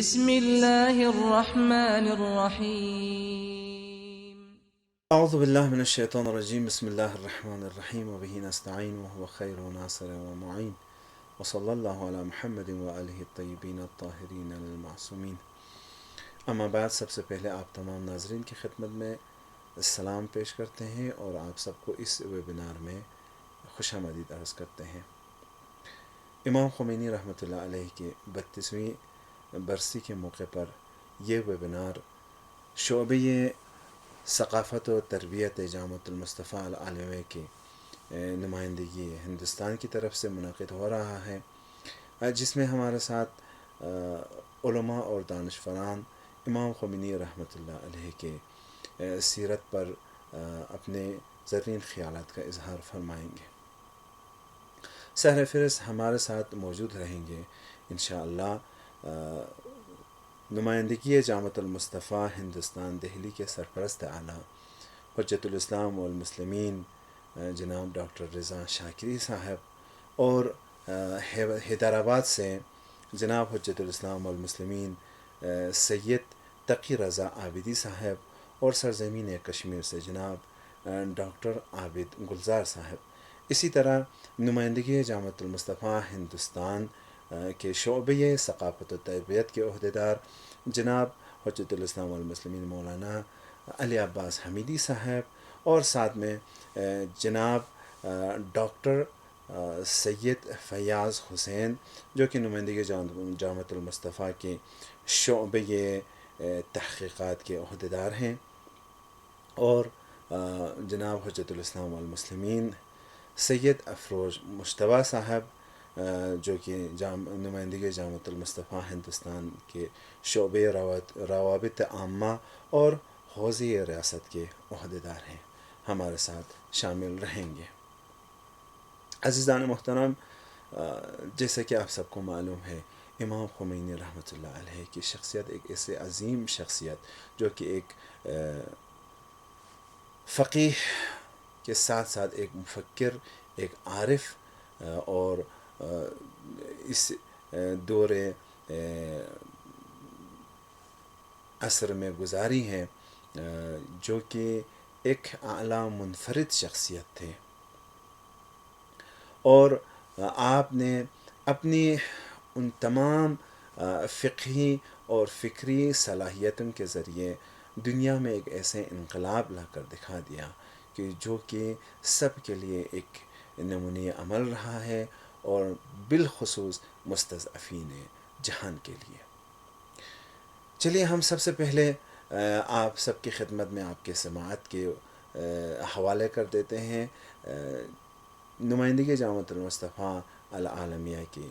بسم الله الرحمن الرحيم. أعوذ بالله من الشيطان الرجيم. بسم الله الرحمن الرحيم وبه نستعين وهو خير ناصر ومعين وصلى الله على محمد وآله الطيبين الطاهرين المعصومين. اما بعد، سب سے پہلے آپ تمام ناظرین کی خدمت میں سلام پیش کرتے ہیں اور آپ سب کو اس ویبینار میں خوش آمدید عرض کرتے ہیں۔ امام خمینی رحمۃ اللہ علیہ کی 32ویں برسی کے موقع پر یہ ویبینار شعبہ ثقافت و تربیت جامعۃ المصطفیٰ العالمیہ کی نمائندگی ہندوستان کی طرف سے منعقد ہو رہا ہے، جس میں ہمارے ساتھ علماء اور دانشوران امام خمینی رحمۃ اللہ علیہ کے سیرت پر اپنے زرین خیالات کا اظہار فرمائیں گے۔ سحر فہرست ہمارے ساتھ موجود رہیں گے انشاءاللہ۔ نمائندگی جامعۃ المصطفیٰ ہندوستان دہلی کے سرپرست اعلیٰ حجت الاسلام والمسلمین جناب ڈاکٹر رضا شاکری صاحب اور حیدرآباد سے جناب حجت الاسلام والمسلمین سید تقی رضا عابدی صاحب اور سرزمین کشمیر سے جناب ڈاکٹر عابد گلزار صاحب۔ اسی طرح نمائندگی جامعۃ المصطفیٰ ہندوستان کے شعبہ ثقافت و تربیت کے عہدیدار جناب حجت الاسلام والمسلمین مولانا علی عباس حمیدی صاحب اور ساتھ میں جناب ڈاکٹر سید فیاض حسین جو کہ نمائندگی جامعۃ المصطفیٰ کے شعبہ تحقیقات کے عہدیدار ہیں، اور جناب حجت الاسلام والمسلمین سید افروز مشتبہ صاحب جو کہ نمائندگی جامعۃ المصطفیٰ ہندوستان کے شعبہ روابط عامہ اور حوزی ریاست کے عہدیدار ہیں، ہمارے ساتھ شامل رہیں گے۔ عزیزان محترم، جیسا کہ آپ سب کو معلوم ہے، امام خمینی رحمۃ اللہ علیہ کی شخصیت ایک ایسے عظیم شخصیت جو کہ ایک فقیہ کے ساتھ ساتھ ایک مفکر، ایک عارف اور اس دور عصر میں گزاری ہیں، جو کہ ایک اعلیٰ منفرد شخصیت تھے، اور آپ نے اپنی ان تمام فقہی اور فکری صلاحیتوں کے ذریعے دنیا میں ایک ایسے انقلاب لا کر دکھا دیا کہ جو کہ سب کے لیے ایک نمونۂ عمل رہا ہے، اور بالخصوص مستضعفین جہان کے لیے۔ چلیے ہم سب سے پہلے آپ سب کی خدمت میں آپ کے سماعت کے حوالے کر دیتے ہیں نمائندگی جامعۃ المصطفیٰ العالمیہ کے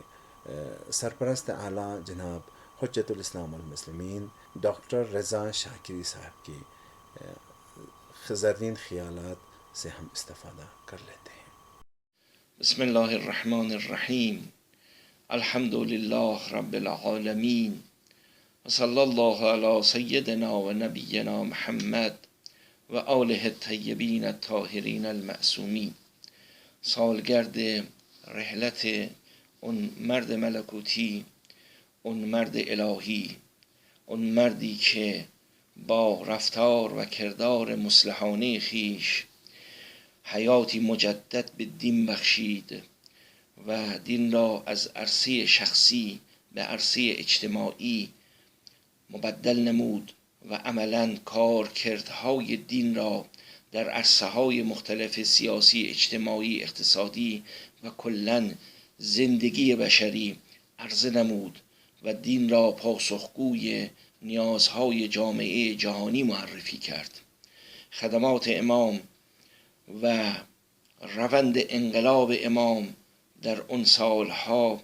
سرپرست اعلیٰ جناب حجت الاسلام والمسلمین ڈاکٹر رضا شاکری صاحب کی زرین خیالات سے ہم استفادہ کر لیتے ہیں۔ بسم اللہ الرحمن الرحیم، الحمد للہ رب العالمین، وصلی اللہ علی سیدنا و نبینا محمد و آلہ الطیبین الطاہرین المعصومین۔ سالگرد رحلت ان مرد ملکوتی، ان مرد الہی، ان مردی که با رفتار و کردار مصلحانه خویش حیاتی مجدد به دین بخشید و دین را از عرصه شخصی به عرصه اجتماعی مبدل نمود و عملاً کارکردهای دین را در عرصه‌های مختلف سیاسی، اجتماعی، اقتصادی و کلاً زندگی بشری عرضه نمود و دین را پاسخگوی نیازهای جامعه جهانی معرفی کرد. خدمات امام و روند انقلاب امام در اون سالها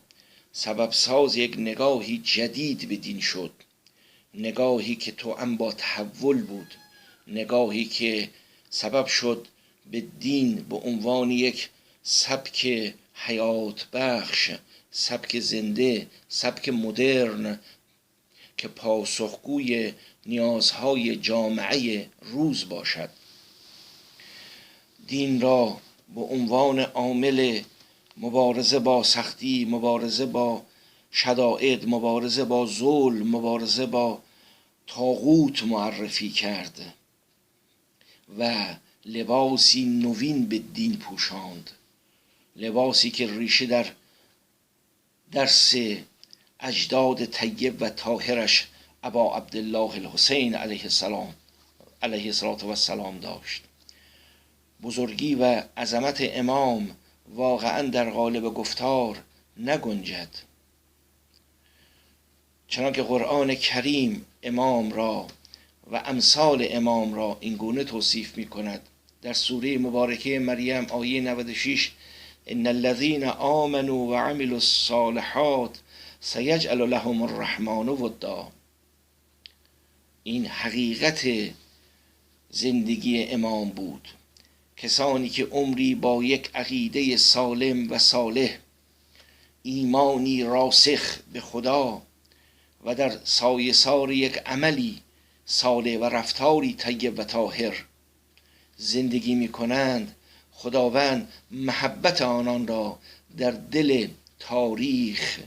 سبب ساز یک نگاهی جدید به دین شد، نگاهی که توأم با تحول بود، نگاهی که سبب شد به دین به عنوان یک سبک حیات بخش، سبک زنده، سبک مدرن که پاسخگوی نیازهای جامعه روز باشد، دین را به عنوان عامل مبارزه با سختی، مبارزه با شدائد، مبارزه با ظلم، مبارزه با طاغوت معرفی کرد و لباسی نوین به دین پوشاند، لباسی که ریشه در درس اجداد طیب و طاهرش ابا عبدالله الحسین علیه الصلاة و السلام داشت. بزرگی و عظمت امام واقعا در قالب گفتار نگنجد، چنانکه قرآن کریم امام را و امثال امام را این گونه توصیف می کند. در سوره مبارکه مریم آیه 96 ان الذين آمنوا وعملوا الصالحات سیجعل لهم الرحمن ودا. این حقیقت زندگی امام بود. کسانی که عمری با یک عقیده سالم و صالح، ایمانی راسخ به خدا و در سایه سار یک عملی صالح و رفتاری طیب و طاهر زندگی می کنند، خداوند محبت آنان را در دل تاریخ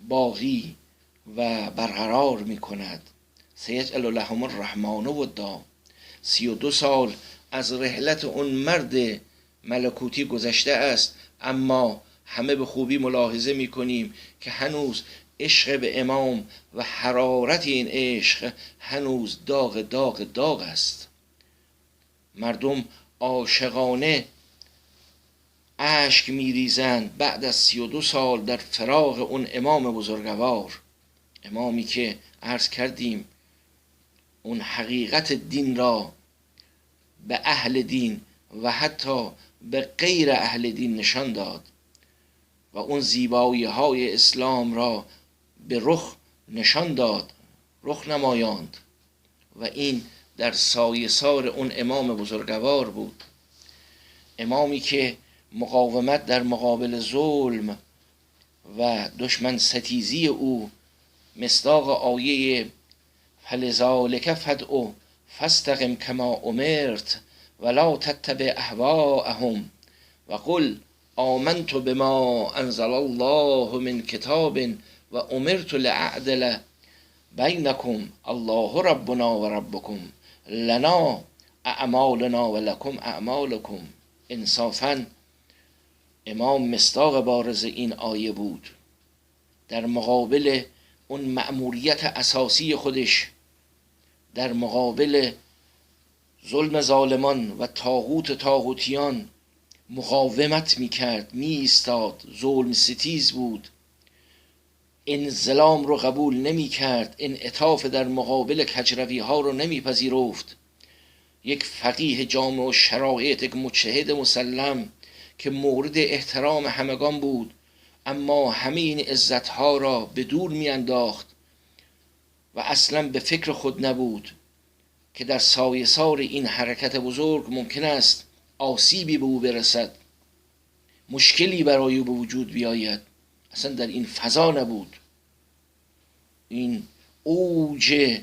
باقی و برقرار می کند. سیجعل لهم الرحمن ودا. 32 سال از رحلت اون مرد ملکوتی گذشته است، اما همه به خوبی ملاحظه می کنیم که هنوز عشق به امام و حرارت این عشق هنوز داغ است. مردم عاشقانه اشک میریزند بعد از 32 سال در فراق اون امام بزرگوار، امامی که عرض کردیم اون حقیقت دین را به اهل دین و حتی به غیر اهل دین نشان داد و اون زیبایی های اسلام را به رخ نشان داد، رخ نمایاند، و این در سایه سار اون امام بزرگوار بود. امامی که مقاومت در مقابل ظلم و دشمن ستیزی او مصداق آیه فلذالک فادع فاستقم کما امرت ولا تتبع اهواءهم وقل آمنت بما انزل الله من کتاب و امرت لاعدل بینکم الله ربنا و ربکم لنا اعمالنا و لکم اعمالکم. انصافاً امام مصداق بارز این آیه بود. در مقابل اون مأموریت اساسی خودش، در مقابل ظلم ظالمان و طاغوتیان مقاومت میکرد، ایستاد، ظلم ستیز بود، انظلام رو قبول نمیکرد، انعطاف در مقابل کجروی ها رو نمیپذیرفت. یک فقیه جامع و شرایط، یک مجتهد مسلم که مورد احترام همگان بود، اما همه این عزتها را به دور میانداخت و اصلا به فکر خود نبود که در سایه سار این حرکت بزرگ ممکن است آسیبی به او برسد، مشکلی برای او به وجود بیاید. اصلا در این فضا نبود. این اوج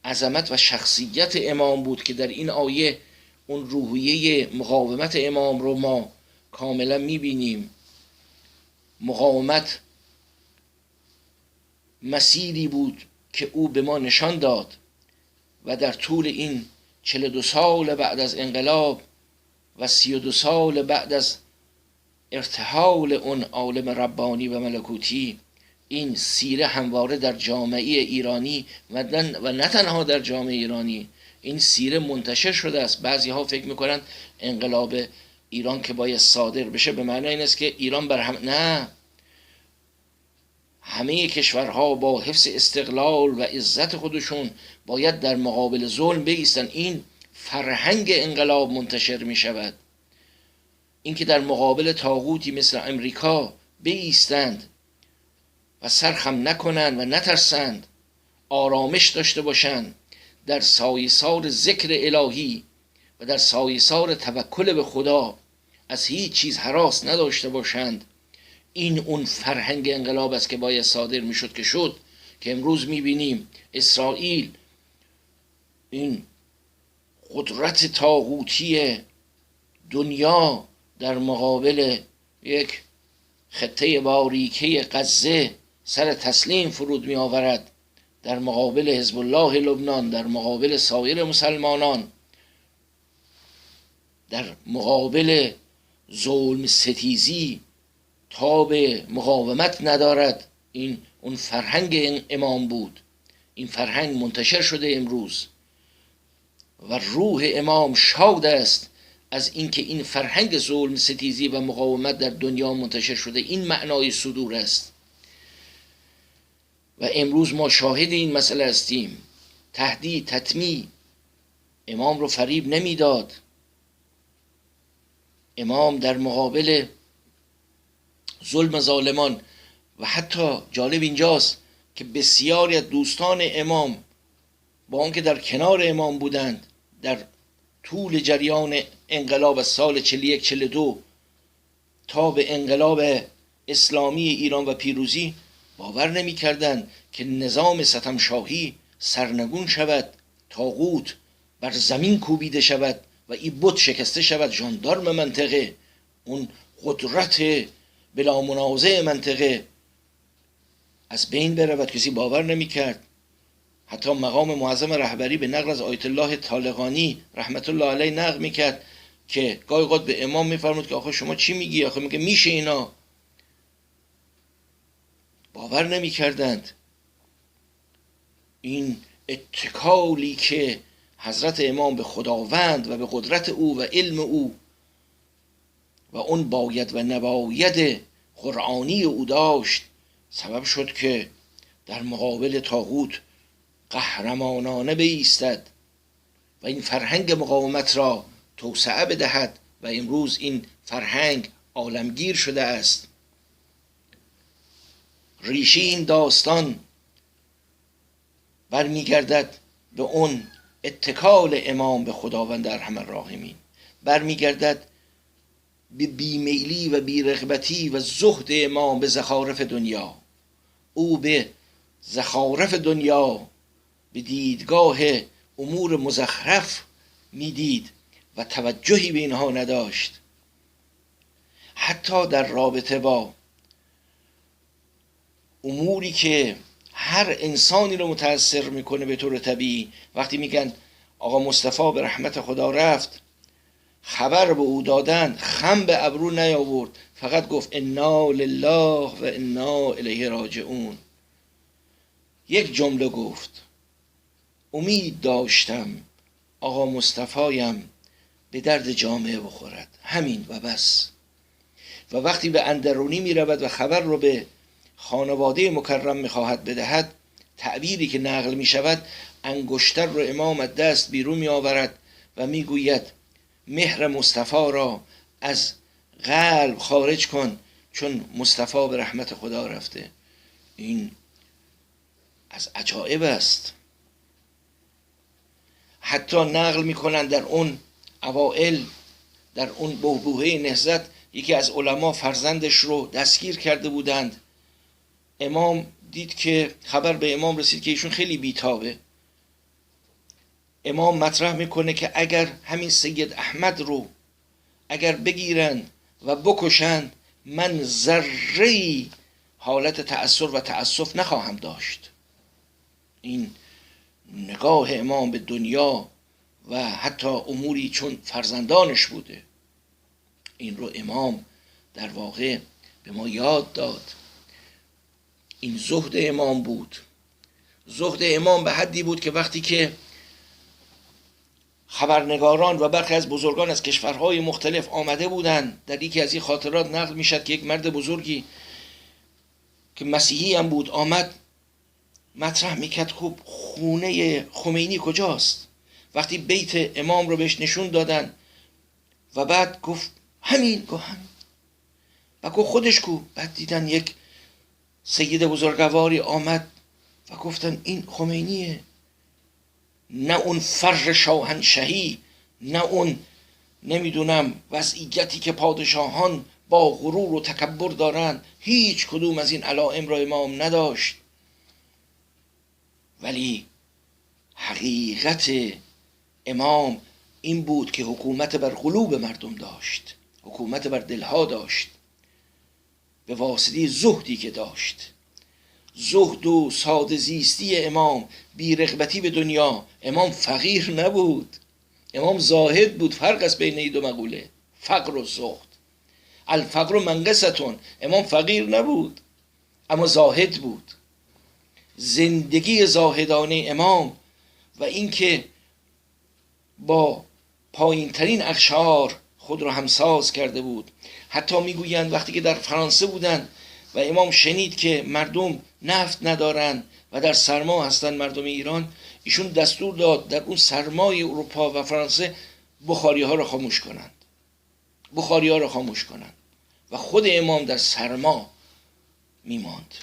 عظمت و شخصیت امام بود که در این آیه اون روحیه مقاومت امام رو ما کاملا میبینیم. مقاومت مسیری بود که او به ما نشان داد و در طول این 42 سال بعد از انقلاب و 32 سال بعد از ارتحال اون عالم ربانی و ملکوتی، این سیره همواره در جامعه ایرانی و نه تنها در جامعه ایرانی این سیره منتشر شده است. بعضی ها فکر میکنن انقلاب ایران که باید صادر بشه به معنی این است که ایران نه، همه کشورها با حفظ استقلال و عزت خودشون باید در مقابل ظلم بایستن. این فرهنگ انقلاب منتشر می شود. این که در مقابل طاغوتی مثل امریکا بایستند و سرخم نکنند و نترسند، آرامش داشته باشند، در سایه‌سار ذکر الهی و در سایه‌سار توکل به خدا از هیچ چیز هراس نداشته باشند، این اون فرهنگ انقلاب است که باید صادر میشد که شد، که امروز میبینیم اسرائیل این قدرت طاغوتی دنیا در مقابل یک خطه باریکه غزه سر تسلیم فرود می آورد در مقابل حزب الله لبنان، در مقابل سایر مسلمانان، در مقابل ظلم ستیزی تاب مقاومت ندارد. این اون فرهنگ این امام بود. این فرهنگ منتشر شده امروز و روح امام شاد است از اینکه این فرهنگ ظلم ستیزی و مقاومت در دنیا منتشر شده. این معنای صدور است و امروز ما شاهد این مسئله هستیم. تهدید، تطمیع، امام رو فریب نمیداد. امام در مقابل ظلم ظالمان و حتی جالب اینجاست که بسیاری از دوستان امام با آنکه در کنار امام بودند در طول جریان انقلاب از سال 41-42 تا به انقلاب اسلامی ایران و پیروزی باور نمی کردند که نظام ستمشاهی سرنگون شود، طاغوت بر زمین کوبیده شود و این بت شکسته شود، ژاندارم منطقه، اون قدرت بلا منازع منطقه از بین برود. کسی باور نمی کرد. حتی مقام معظم رهبری به نقل از آیت الله طالقانی رحمت الله علیه نقل میکرد که گاهی اوقات به امام میفرمود که آخه شما چی میگی؟ آخه میگه میشه اینا. باور نمیکردند. این اتکالی که حضرت امام به خداوند و به قدرت او و علم او و اون باید و نباید قرآنی او داشت سبب شد که در مقابل طاغوت قهرمانانه بایستد و این فرهنگ مقاومت را توسعه بدهد و امروز این فرهنگ عالمگیر شده است. ریشه این داستان برمیگردد به اون اتکال امام به خداوند ارحم الراحمین، برمیگردد به بیمیلی و بیرغبتی و زهد امام به زخارف دنیا. او به زخارف دنیا به دیدگاه امور مزخرف میدید و توجهی به اینها نداشت. حتی در رابطه با اموری که هر انسانی رو متاثر میکنه به طور طبیعی، وقتی میگن آقا مصطفی به رحمت خدا رفت، خبر به او دادن، خم به ابرو نیاورد، فقط گفت انا لله و انا الیه راجعون. یک جمله گفت: امید داشتم آقا مصطفایم به درد جامعه بخورد، همین و بس. و وقتی به اندرونی می رود و خبر رو به خانواده مکرم می خواهد بدهد، تعبیری که نقل می شود، انگشتر رو امام از دست بیرون می آورد و می گوید مهر مصطفی را از قلب خارج کن چون مصطفی به رحمت خدا رفته. این از عجایب است. حتی نقل میکنن در اون اوائل، در اون بحبوحه نهضت، یکی از علما فرزندش رو دستگیر کرده بودند. امام دید که خبر به امام رسید که ایشون خیلی بیتابه. امام مطرح میکنه که اگر همین سید احمد رو اگر بگیرن و بکشند، من ذره‌ای حالت تأثر و تأسف نخواهم داشت. این نگاه امام به دنیا و حتی اموری چون فرزندانش بوده، این رو امام در واقع به ما یاد داد. این زهد امام بود. زهد امام به حدی بود که وقتی که خبرنگاران و برخی از بزرگان از کشورهای مختلف آمده بودند، در یکی از این خاطرات نقل میشد که یک مرد بزرگی که مسیحی هم بود آمد مطرح میکرد خب خونه خمینی کجاست؟ وقتی بیت امام رو بهش نشون دادن و بعد گفت همین، و گفت خودش کو؟ بعد دیدن یک سید بزرگواری آمد و گفتن این خمینیه، نه اون فر شاهنشهی، نه اون نمیدونم وضعیتی که پادشاهان با غرور و تکبر دارن، هیچ کدوم از این علائم را امام نداشت. ولی حقیقت امام این بود که حکومت بر قلوب مردم داشت، حکومت بر دلها داشت، به واسطه زهدی که داشت. زهد و ساده زیستی امام، بی‌رغبتی به دنیا. امام فقیر نبود، امام زاهد بود. فرق است بین این دو مقوله، فقر و زهد. الفقر منقصتون، امام فقیر نبود اما زاهد بود. زندگی زاهدانه امام و اینکه با پایین ترین اقشار خود را همساز کرده بود. حتی میگویند وقتی که در فرانسه بودند و امام شنید که مردم نفت ندارند و در سرما هستند مردم ایران، ایشون دستور داد در اون سرمای اروپا و فرانسه بخاری ها را خاموش کنند، بخاری ها را خاموش کنند و خود امام در سرما میماند.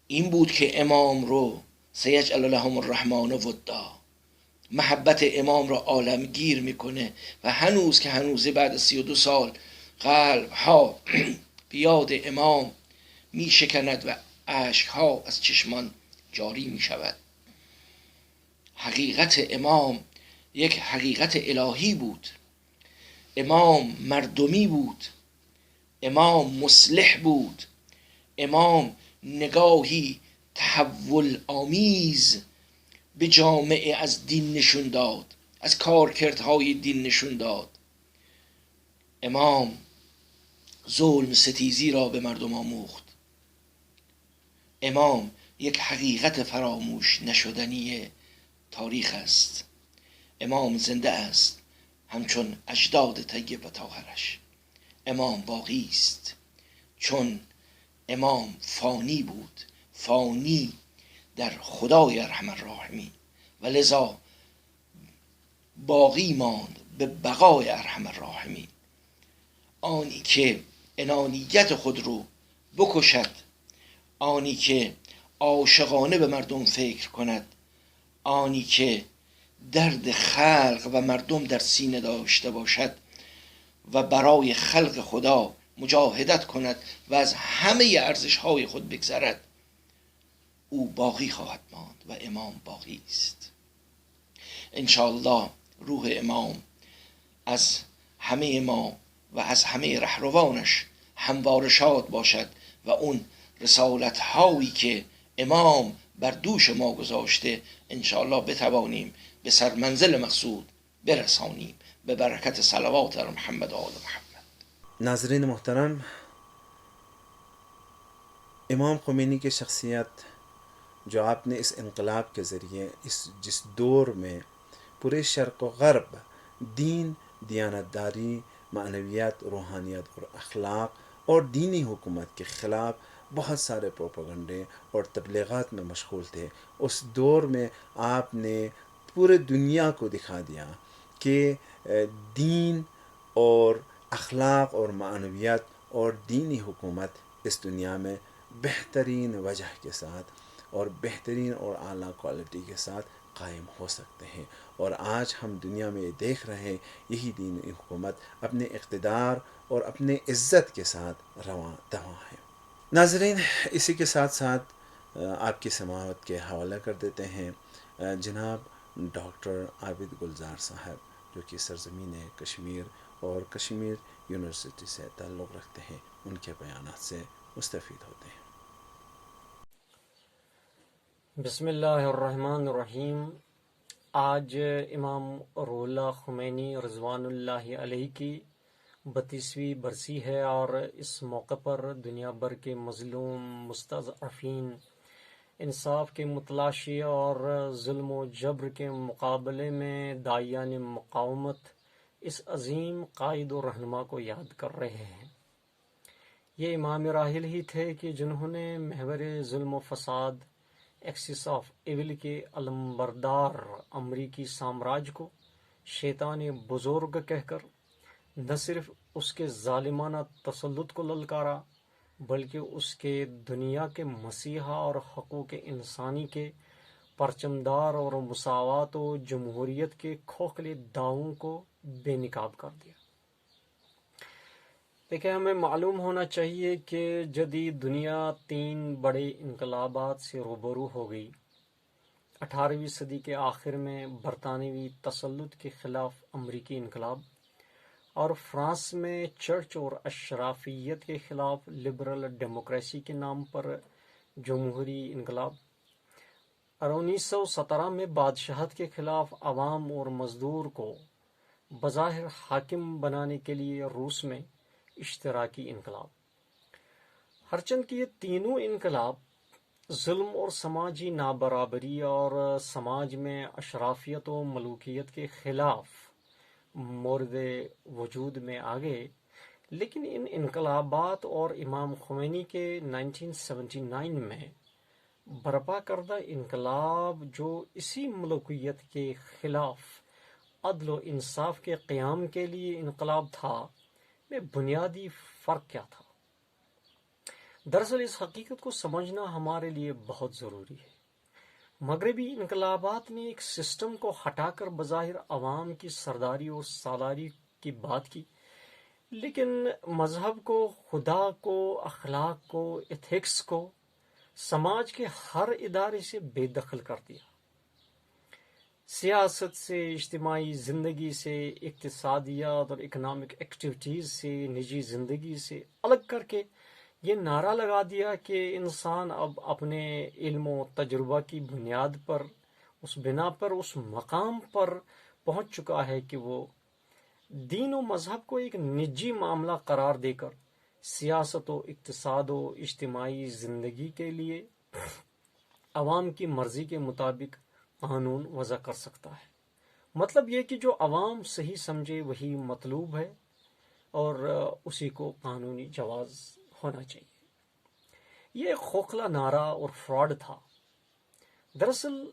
این بود که امام رو سیجعل لهم الرحمن ودا، محبت امام را عالمگیر میکنه و هنوز که هنوزه بعد 32 سال قلب ها بیاد امام میشکند و اشک ها از چشمان جاری میشود. حقیقت امام یک حقیقت الهی بود. امام مردمی بود، امام مصلح بود، امام نگاهی تحول آمیز به جامعه از دین نشون داد، از کارکردهای دین نشون داد. امام ظلم ستیزی را به مردم آموخت. امام یک حقیقت فراموش نشدنی تاریخ است. امام زنده است همچون اجداد طیب و طاهرش. امام باقی است چون امام فانی بود، فانی در خدای ارحم الراحمین و لذا باقی ماند به بقای ارحم الراحمین. آنی که انانیت خود رو بکشد، آنی که عاشقانه به مردم فکر کند، آنی که درد خلق و مردم در سینه داشته باشد و برای خلق خدا مجاهدت کند و از همه ارزش‌های خود بگذرد، او باقی خواهد ماند و امام باقی است. انشاءالله روح امام از همه ما و از همه رهروانش همواره شاد باشد و اون رسالت هایی که امام بر دوش ما گذاشته انشاءالله بتوانیم به سرمنزل مقصود برسانیم به برکت صلوات بر محمد و آل محمد. ناظرین محترم، امام خمینی کی شخصیت جو آپ نے اس انقلاب کے ذریعے جس دور میں پورے شرق و غرب دین، دیانتداری، معنویات، روحانیت اور اخلاق اور دینی حکومت کے خلاف بہت سارے پروپیگنڈے اور تبلیغات میں مشغول تھے، اس دور میں آپ نے پورے دنیا کو دکھا دیا کہ دین اور اخلاق اور معنویات اور دینی حکومت اس دنیا میں بہترین وجہ کے ساتھ اور بہترین اور اعلیٰ کوالٹی کے ساتھ قائم ہو سکتے ہیں. اور آج ہم دنیا میں یہ دیکھ رہے ہیں یہی دینی حکومت اپنے اقتدار اور اپنے عزت کے ساتھ رواں دواں ہے. ناظرین، اسی کے ساتھ ساتھ آپ کی سماعت کے حوالہ کر دیتے ہیں جناب ڈاکٹر عابد گلزار صاحب، جو کہ سرزمین کشمیر اور کشمیر یونیورسٹی سے تعلق رکھتے ہیں. ان کے بیانات سے مستفید ہوتے ہیں. بسم اللہ الرحمن الرحیم. آج امام روح اللہ خمینی رضوان اللہ علیہ کی 32ویں برسی ہے، اور اس موقع پر دنیا بھر کے مظلوم، مستضعفین، انصاف کے متلاشی اور ظلم و جبر کے مقابلے میں داعیان مقاومت اس عظیم قائد و رہنما کو یاد کر رہے ہیں. یہ امام راحل ہی تھے کہ جنہوں نے محور ظلم و فساد، ایکسس آف ایول کے علمبردار امریکی سامراج کو شیطان بزرگ کہہ کر نہ صرف اس کے ظالمانہ تسلط کو للکارا، بلکہ اس کے دنیا کے مسیحا اور حقوق انسانی کے پرچمدار اور مساوات و جمہوریت کے کھوکھلے دعووں کو بے نقاب کر دیا. دیکھیں، ہمیں معلوم ہونا چاہیے کہ جدید دنیا 3 بڑے انقلابات سے روبرو ہو گئی. 18ویں صدی کے آخر میں برطانوی تسلط کے خلاف امریکی انقلاب، اور فرانس میں چرچ اور اشرافیت کے خلاف لبرل ڈیموکریسی کے نام پر جمہوری انقلاب، اور 1917 میں بادشاہت کے خلاف عوام اور مزدور کو بظاہر حاکم بنانے کے لیے روس میں اشتراکی انقلاب۔ ہرچند کہ یہ تینوں انقلاب ظلم اور سماجی نابرابری اور سماج میں اشرافیت و ملوکیت کے خلاف مورد وجود میں آ گئے، لیکن ان انقلابات اور امام خمینی کے 1979 میں برپا کردہ انقلاب جو اسی ملوکیت کے خلاف عدل و انصاف کے قیام کے لیے انقلاب تھا، میں بنیادی فرق کیا تھا؟ دراصل اس حقیقت کو سمجھنا ہمارے لیے بہت ضروری ہے۔ مغربی انقلابات نے ایک سسٹم کو ہٹا کر بظاہر عوام کی سرداری اور سالاری کی بات کی، لیکن مذہب کو، خدا کو، اخلاق کو، ایتھکس کو سماج کے ہر ادارے سے بے دخل کر دیا۔ سیاست سے، اجتماعی زندگی سے، اقتصادیات اور اکنامک ایکٹیویٹیز سے، نجی زندگی سے الگ کر کے یہ نعرہ لگا دیا کہ انسان اب اپنے علم و تجربہ کی بنیاد پر، اس بنا پر اس مقام پر پہنچ چکا ہے کہ وہ دین و مذہب کو ایک نجی معاملہ قرار دے کر سیاست و اقتصاد و اجتماعی زندگی کے لیے عوام کی مرضی کے مطابق قانون وضع کر سکتا ہے۔ مطلب یہ کہ جو عوام صحیح سمجھے وہی مطلوب ہے اور اسی کو قانونی جواز ہونا چاہیے۔ یہ ایک خوخلا نعرہ اور فراڈ تھا۔ دراصل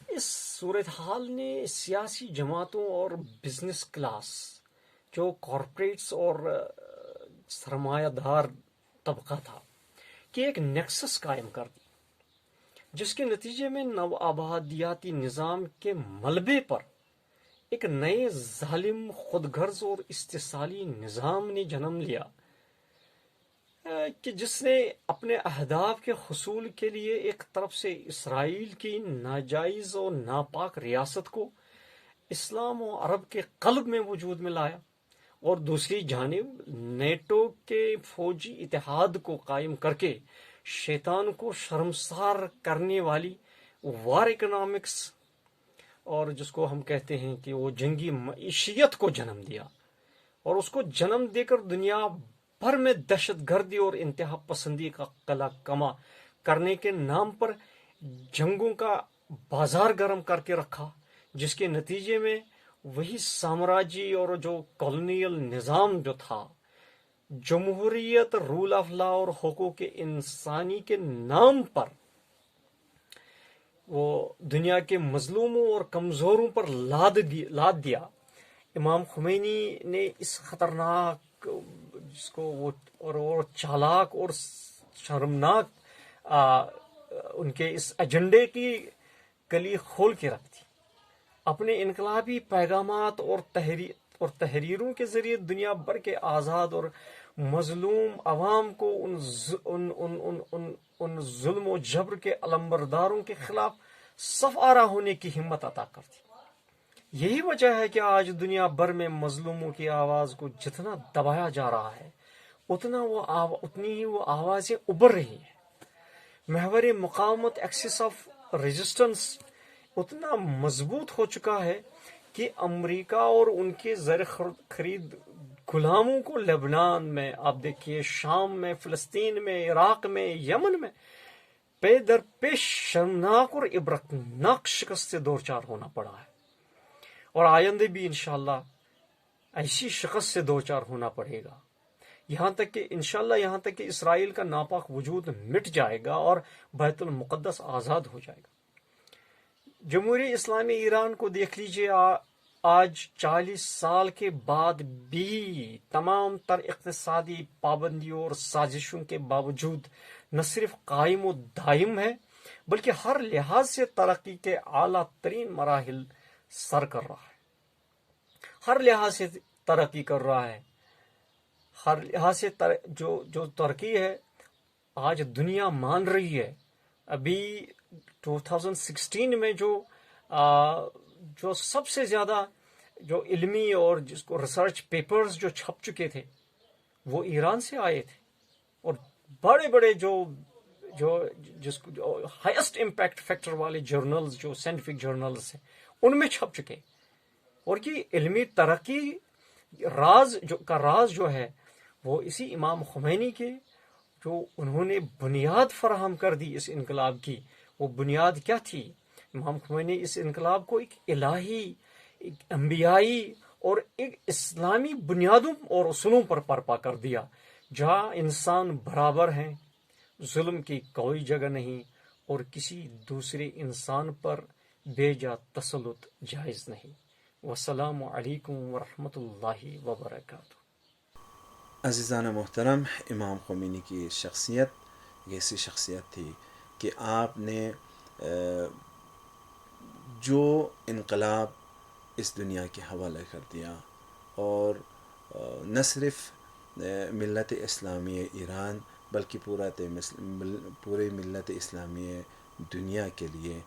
اس صورتحال نے سیاسی جماعتوں اور بزنس کلاس، جو کارپوریٹس اور سرمایہ دار طبقہ تھا، کہ ایک نیکسس قائم کر دی، جس کے نتیجے میں نوآبادیاتی نظام کے ملبے پر ایک نئے ظالم، خود غرض اور استحصالی نظام نے جنم لیا، کہ جس نے اپنے اہداف کے حصول کے لیے ایک طرف سے اسرائیل کی ناجائز و ناپاک ریاست کو اسلام و عرب کے قلب میں وجود میں لایا، اور دوسری جانب نیٹو کے فوجی اتحاد کو قائم کر کے شیطان کو شرمسار کرنے والی وار اکنامکس، اور جس کو ہم کہتے ہیں کہ وہ جنگی معیشیت کو جنم دیا، اور اس کو جنم دے کر دنیا بھر میں دہشت گردی اور انتہا پسندی کا قلع کما کرنے کے نام پر جنگوں کا بازار گرم کر کے رکھا، جس کے نتیجے میں وہی سامراجی اور جو کالونیل نظام جو تھا، جمہوریت، رول آف لا اور حقوق انسانی کے نام پر وہ دنیا کے مظلوموں اور کمزوروں پر لاد دیا۔ امام خمینی نے اس خطرناک، جس کو وہ اور چالاک اور شرمناک ان کے اس ایجنڈے کی کلی کھول کے رکھ دی۔ اپنے انقلابی پیغامات اور تحریروں کے ذریعے دنیا بھر کے آزاد اور مظلوم عوام کو ان ظلم و جبر کے علمبرداروں کے خلاف صف آرا ہونے کی ہمت عطا کر دی۔ یہی وجہ ہے کہ آج دنیا بھر میں مظلوموں کی آواز کو جتنا دبایا جا رہا ہے، اتنی ہی وہ آوازیں ابھر رہی ہیں۔ محور مقاومت، ایکسس آف ریزسٹنس اتنا مضبوط ہو چکا ہے کہ امریکہ اور ان کے زیر خرید غلاموں کو لبنان میں، آپ دیکھیے شام میں، فلسطین میں، عراق میں، یمن میں پے در پیش شرمناک اور عبرتناک شکست سے دوچار ہونا پڑا ہے، اور آئندہ بھی انشاءاللہ ایسی شکست سے دوچار ہونا پڑے گا، یہاں تک کہ اسرائیل کا ناپاک وجود مٹ جائے گا اور بیت المقدس آزاد ہو جائے گا۔ جمہوریہ اسلامی ایران کو دیکھ لیجیے، آج 40 سال کے بعد بھی تمام تر اقتصادی پابندیوں اور سازشوں کے باوجود نہ صرف قائم و دائم ہے، بلکہ ہر لحاظ سے ترقی کے اعلیٰ ترین مراحل سر کر رہا ہے۔ ہر لحاظ سے ترقی کر رہا ہے، ہر لحاظ سے جو ترقی ہے آج دنیا مان رہی ہے۔ ابھی 2016 میں جو سب سے زیادہ جو علمی اور جس کو ریسرچ پیپرز جو چھپ چکے تھے وہ ایران سے آئے تھے، اور بڑے بڑے جس کو ہائیسٹ امپیکٹ فیکٹر والے جرنلز جو سائنٹیفک جرنلز ہیں ان میں چھپ چکے. اور یہ علمی ترقی راز جو ہے وہ اسی امام خمینی کے، جو انہوں نے بنیاد فراہم کر دی اس انقلاب کی. وہ بنیاد کیا تھی؟ امام خمینی اس انقلاب کو ایک الہی، ایک انبیائی اور ایک اسلامی بنیادوں اور اصولوں پر برپا کر دیا، جہاں انسان برابر ہیں، ظلم کی کوئی جگہ نہیں، اور کسی دوسرے انسان پر بے جا تسلط جائز نہیں. والسلام علیکم ورحمۃ اللہ وبرکاتہ. عزیزان محترم، امام خمینی کی شخصیت ایک ایسی شخصیت تھی کہ آپ نے جو انقلاب اس دنیا کے حوالے کر دیا، اور نہ صرف ملت اسلامی ایران بلکہ پورے ملت اسلامی دنیا کے لیے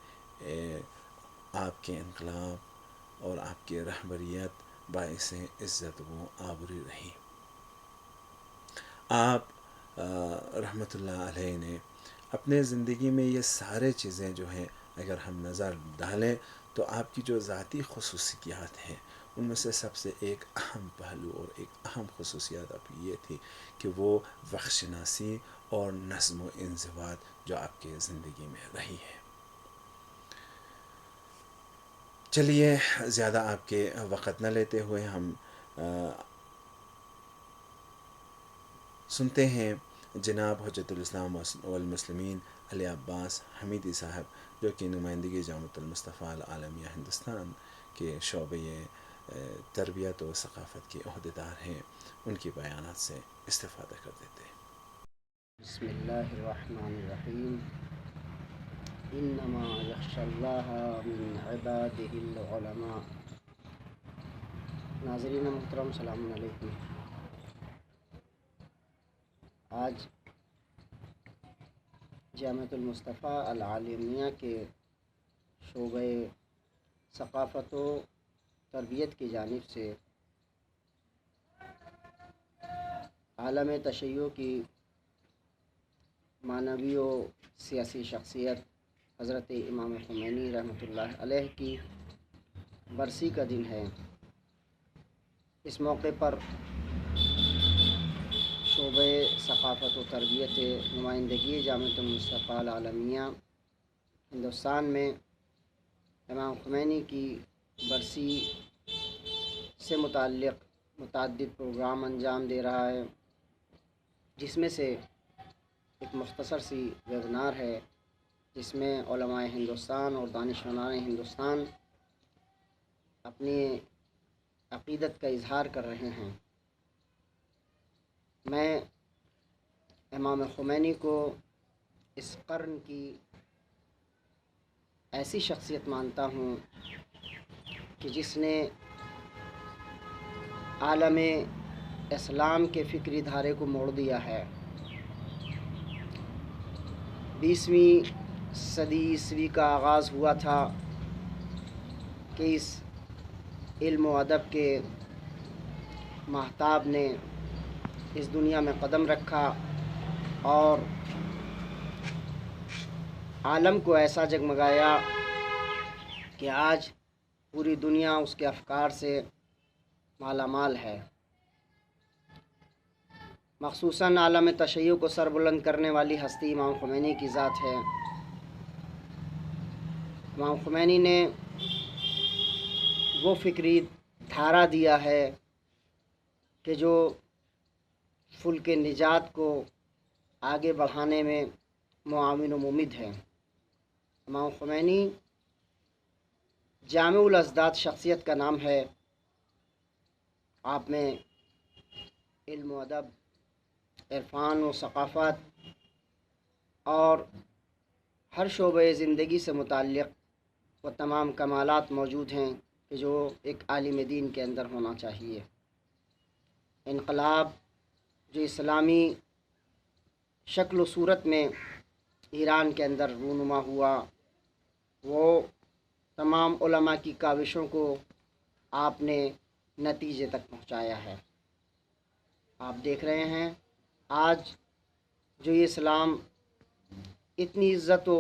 آپ کے انقلاب اور آپ کی رہبریت باعث عزت و آبرو رہی. آپ رحمۃ اللہ علیہ نے اپنے زندگی میں یہ سارے چیزیں جو ہیں اگر ہم نظر ڈالیں تو آپ کی جو ذاتی خصوصیات ہیں ان میں سے سب سے ایک اہم پہلو اور ایک اہم خصوصیات آپ کی یہ تھی کہ وہ وقت شناسی اور نظم و انضباط جو آپ کے زندگی میں رہی ہے. چلیے زیادہ آپ کے وقت نہ لیتے ہوئے ہم سنتے ہیں جناب حجت الاسلام والمسلمین علی عباس حمیدی صاحب، جو کہ نمائندگی جامعۃ المصطفیٰ العالمیہ ہندوستان کے شعبۂ تربیت و ثقافت کے عہدیدار ہیں. ان کی بیانات سے استفادہ کر دیتے ہیں. بسم اللہ الرحمن الرحیم. انما یخشی اللہ من عبادہ العلماء. ناظرین محترم، السلام علیکم. آج جامعۃ المصطفیٰ العالمیہ کے شعبۂ ثقافت و تربیت کی جانب سے عالم تشیع کی معنوی و سیاسی شخصیت حضرت امام خمینی رحمۃ اللہ علیہ کی برسی کا دن ہے. اس موقع پر شعبۂ ثقافت و تربیت نمائندگی جامعۃ المصطفیٰ العالمیہ ہندوستان میں امام خمینی کی برسی سے متعلق متعدد پروگرام انجام دے رہا ہے، جس میں سے ایک مختصر سی ویبنار ہے جس میں علماء ہندوستان اور دانشوران ہندوستان اپنی عقیدت کا اظہار کر رہے ہیں. میں امام خمینی کو اس قرن کی ایسی شخصیت مانتا ہوں کہ جس نے عالم اسلام کے فکری دھارے کو موڑ دیا ہے. 20ویں صدی عیسوی کا آغاز ہوا تھا کہ اس علم و ادب کے ماہتاب نے اس دنیا میں قدم رکھا اور عالم کو ایسا جگمگایا کہ آج پوری دنیا اس کے افکار سے مالا مال ہے. مخصوصاً عالم تشیع کو سر بلند کرنے والی ہستی امام خمینی کی ذات ہے. امام خمینی نے وہ فکری دھارا دیا ہے کہ جو فلک نجات کو آگے بڑھانے میں معاون و ممد ہے. امام خمینی جامع الازداد شخصیت کا نام ہے. آپ میں علم و ادب، عرفان و ثقافت اور ہر شعبۂ زندگی سے متعلق وہ تمام کمالات موجود ہیں کہ جو ایک عالم دین کے اندر ہونا چاہیے. انقلاب جو اسلامی شکل و صورت میں ایران کے اندر رونما ہوا، وہ تمام علماء کی کاوشوں کو آپ نے نتیجے تک پہنچایا ہے۔ آپ دیکھ رہے ہیں آج جو یہ اسلام اتنی عزت و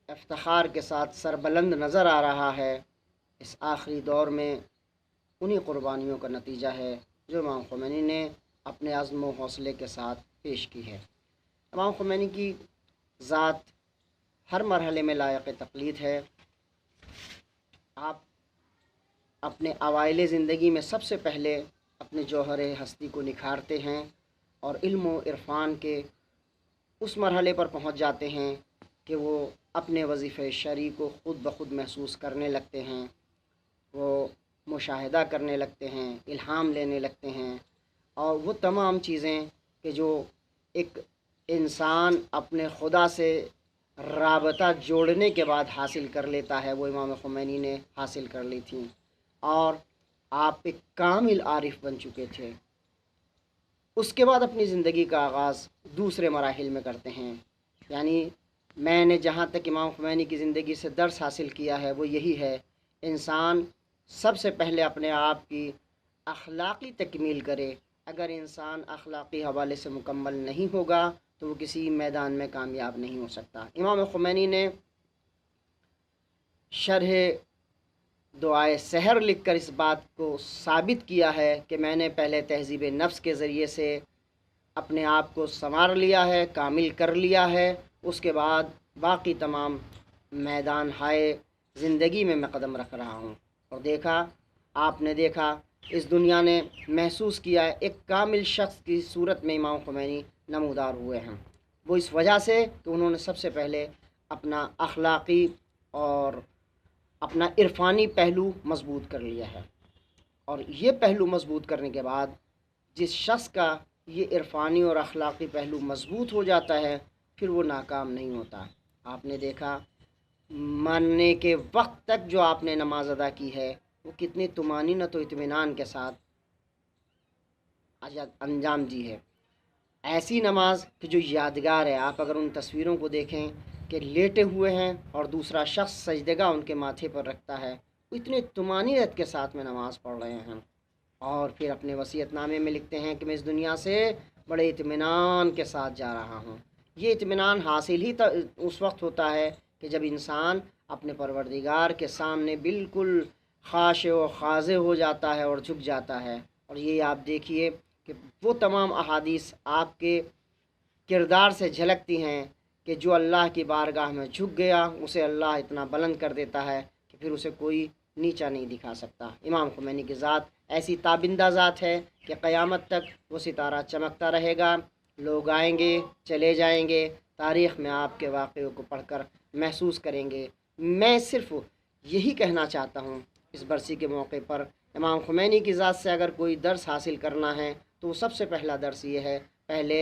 افتخار کے ساتھ سربلند نظر آ رہا ہے، اس آخری دور میں انہی قربانیوں کا نتیجہ ہے جو امام خمینی نے اپنے عزم و حوصلے کے ساتھ پیش کی ہے۔ امام خمینی کی ذات ہر مرحلے میں لائق تقلید ہے۔ آپ اپنے اوائل زندگی میں سب سے پہلے اپنے جوہر ہستی کو نکھارتے ہیں اور علم و عرفان کے اس مرحلے پر پہنچ جاتے ہیں کہ وہ اپنے وظیفہ شرعی کو خود بخود محسوس کرنے لگتے ہیں، وہ مشاہدہ کرنے لگتے ہیں، الہام لینے لگتے ہیں، اور وہ تمام چیزیں کہ جو ایک انسان اپنے خدا سے رابطہ جوڑنے کے بعد حاصل کر لیتا ہے، وہ امام خمینی نے حاصل کر لی تھیں، اور آپ ایک کامل عارف بن چکے تھے۔ اس کے بعد اپنی زندگی کا آغاز دوسرے مراحل میں کرتے ہیں۔ یعنی میں نے جہاں تک امام خمینی کی زندگی سے درس حاصل کیا ہے وہ یہی ہے، انسان سب سے پہلے اپنے آپ کی اخلاقی تکمیل کرے۔ اگر انسان اخلاقی حوالے سے مکمل نہیں ہوگا تو وہ کسی میدان میں کامیاب نہیں ہو سکتا۔ امام خمینی نے شرح دعائے سحر لکھ کر اس بات کو ثابت کیا ہے کہ میں نے پہلے تہذیب نفس کے ذریعے سے اپنے آپ کو سنوار لیا ہے، کامل کر لیا ہے، اس کے بعد باقی تمام میدان ہائے زندگی میں قدم رکھ رہا ہوں۔ اور دیکھا، آپ نے دیکھا، اس دنیا نے محسوس کیا ہے، ایک کامل شخص کی صورت میں امام خمینی نمودار ہوئے ہیں۔ وہ اس وجہ سے کہ انہوں نے سب سے پہلے اپنا اخلاقی اور اپنا عرفانی پہلو مضبوط کر لیا ہے، اور یہ پہلو مضبوط کرنے کے بعد جس شخص کا یہ عرفانی اور اخلاقی پہلو مضبوط ہو جاتا ہے پھر وہ ناکام نہیں ہوتا۔ آپ نے دیکھا مرنے کے وقت تک جو آپ نے نماز ادا کی ہے وہ کتنی طمانینت و اطمینان کے ساتھ انجام دی ہے۔ ایسی نماز کہ جو یادگار ہے۔ آپ اگر ان تصویروں کو دیکھیں کہ لیٹے ہوئے ہیں اور دوسرا شخص سجدگاہ ان کے ماتھے پر رکھتا ہے، وہ اتنے طمانینت کے ساتھ میں نماز پڑھ رہے ہیں، اور پھر اپنے وصیت نامے میں لکھتے ہیں کہ میں اس دنیا سے بڑے اطمینان کے ساتھ جا رہا ہوں۔ یہ اطمینان حاصل ہی اس وقت ہوتا ہے کہ جب انسان اپنے پروردگار کے سامنے بالکل خاشع و خاضع ہو جاتا ہے اور جھک جاتا ہے۔ اور یہ آپ دیکھیے کہ وہ تمام احادیث آپ کے کردار سے جھلکتی ہیں کہ جو اللہ کی بارگاہ میں جھک گیا اسے اللہ اتنا بلند کر دیتا ہے کہ پھر اسے کوئی نیچا نہیں دکھا سکتا۔ امام خمینی کی ذات ایسی تابندہ ذات ہے کہ قیامت تک وہ ستارہ چمکتا رہے گا، لوگ آئیں گے چلے جائیں گے، تاریخ میں آپ کے واقعوں کو پڑھ کر محسوس کریں گے۔ میں صرف یہی کہنا چاہتا ہوں اس برسی کے موقع پر، امام خمینی کی ذات سے اگر کوئی درس حاصل کرنا ہے تو سب سے پہلا درس یہ ہے، پہلے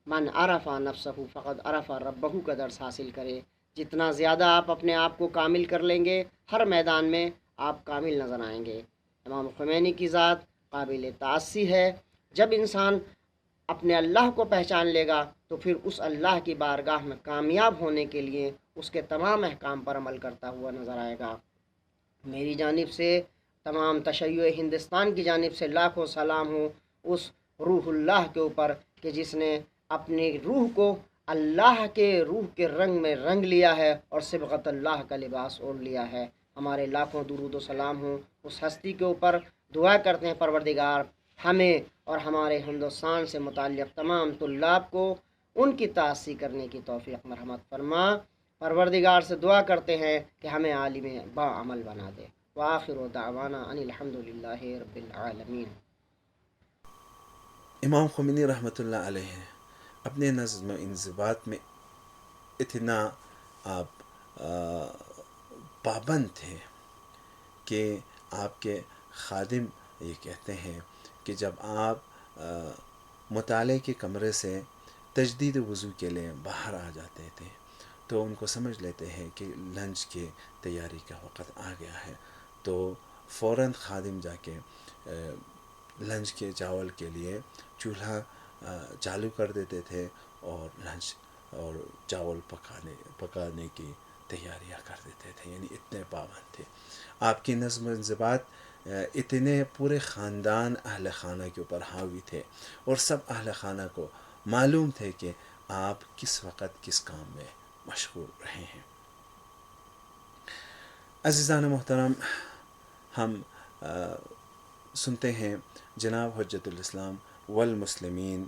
من عرف نفسہ فقد عرف ربہ کا درس حاصل کرے۔ جتنا زیادہ آپ اپنے آپ کو کامل کر لیں گے ہر میدان میں آپ کامل نظر آئیں گے۔ امام خمینی کی ذات قابل تأسی ہے۔ جب انسان اپنے اللہ کو پہچان لے گا تو پھر اس اللہ کی بارگاہ میں کامیاب ہونے کے لیے اس کے تمام احکام پر عمل کرتا ہوا نظر آئے گا۔ میری جانب سے تمام تشیع ہندوستان کی جانب سے لاکھوں سلام ہو اس روح اللہ کے اوپر کہ جس نے اپنی روح کو اللہ کے روح کے رنگ میں رنگ لیا ہے اور صبغت اللہ کا لباس اوڑھ لیا ہے۔ ہمارے لاکھوں درود و سلام ہوں اس ہستی کے اوپر۔ دعا کرتے ہیں پروردگار ہمیں اور ہمارے ہندوستان سے متعلق تمام طلاب کو ان کی تأسی کرنے کی توفیق مرحمت فرما۔ پروردگار سے دعا کرتے ہیں کہ ہمیں عالم با عمل بنا دے۔ وآخر دعوانا ان الحمدللہ رب العالمین۔ امام خمینی رحمۃ اللہ علیہ اپنے نظم و انضباط میں اتنا آپ پابند تھے کہ آپ کے خادم یہ کہتے ہیں کہ جب آپ مطالعے کے کمرے سے تجدید وضو کے لیے باہر آ جاتے تھے تو ان کو سمجھ لیتے ہیں کہ لنچ کی تیاری کا وقت آ گیا ہے، تو فوراً خادم جا کے لنچ کے چاول کے لیے چولہا چالو کر دیتے تھے اور لنچ اور چاول پکانے کی تیاریاں کر دیتے تھے، یعنی اتنے پابند تھے۔ آپ کی نظم و انضباط اتنے پورے خاندان اہل خانہ کے اوپر حاوی تھے، اور سب اہل خانہ کو معلوم تھے کہ آپ کس وقت کس کام میں مشغول رہے ہیں۔ عزیزان محترم، ہم سنتے ہیں جناب حجت الاسلام والمسلمین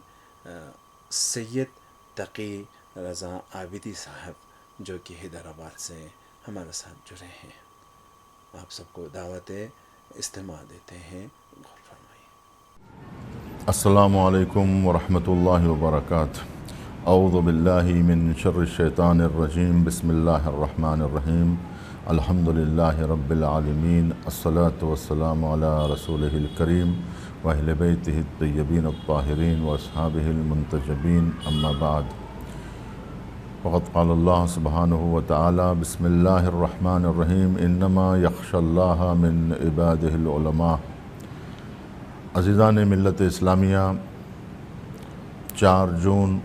سید تقی رضا عابدی صاحب جو کہ حیدرآباد سے ہمارے ساتھ جڑے ہیں۔ آپ سب کو دعوت استماع دیتے ہیں، غور فرمائیے۔ السلام علیکم ورحمۃ اللہ وبرکاتہ۔ اعوذ باللہ من شر الشیطان الرجیم، بسم اللہ الرحمن الرحیم، الحمد للہ رب العالمین، الصلاۃ والسلام علی رسولہ الکریم واہل بیتہ الطیبین الطاہرین واصحابہ المنتجبین، اما بعد۔ فقد قال اللہ سبحانہ وتعالی بسم اللہ الرحمن الرحیم، انما یخشی اللہ من عبادہ العلماء۔ عزیزان ملت اسلامیہ، 4 جون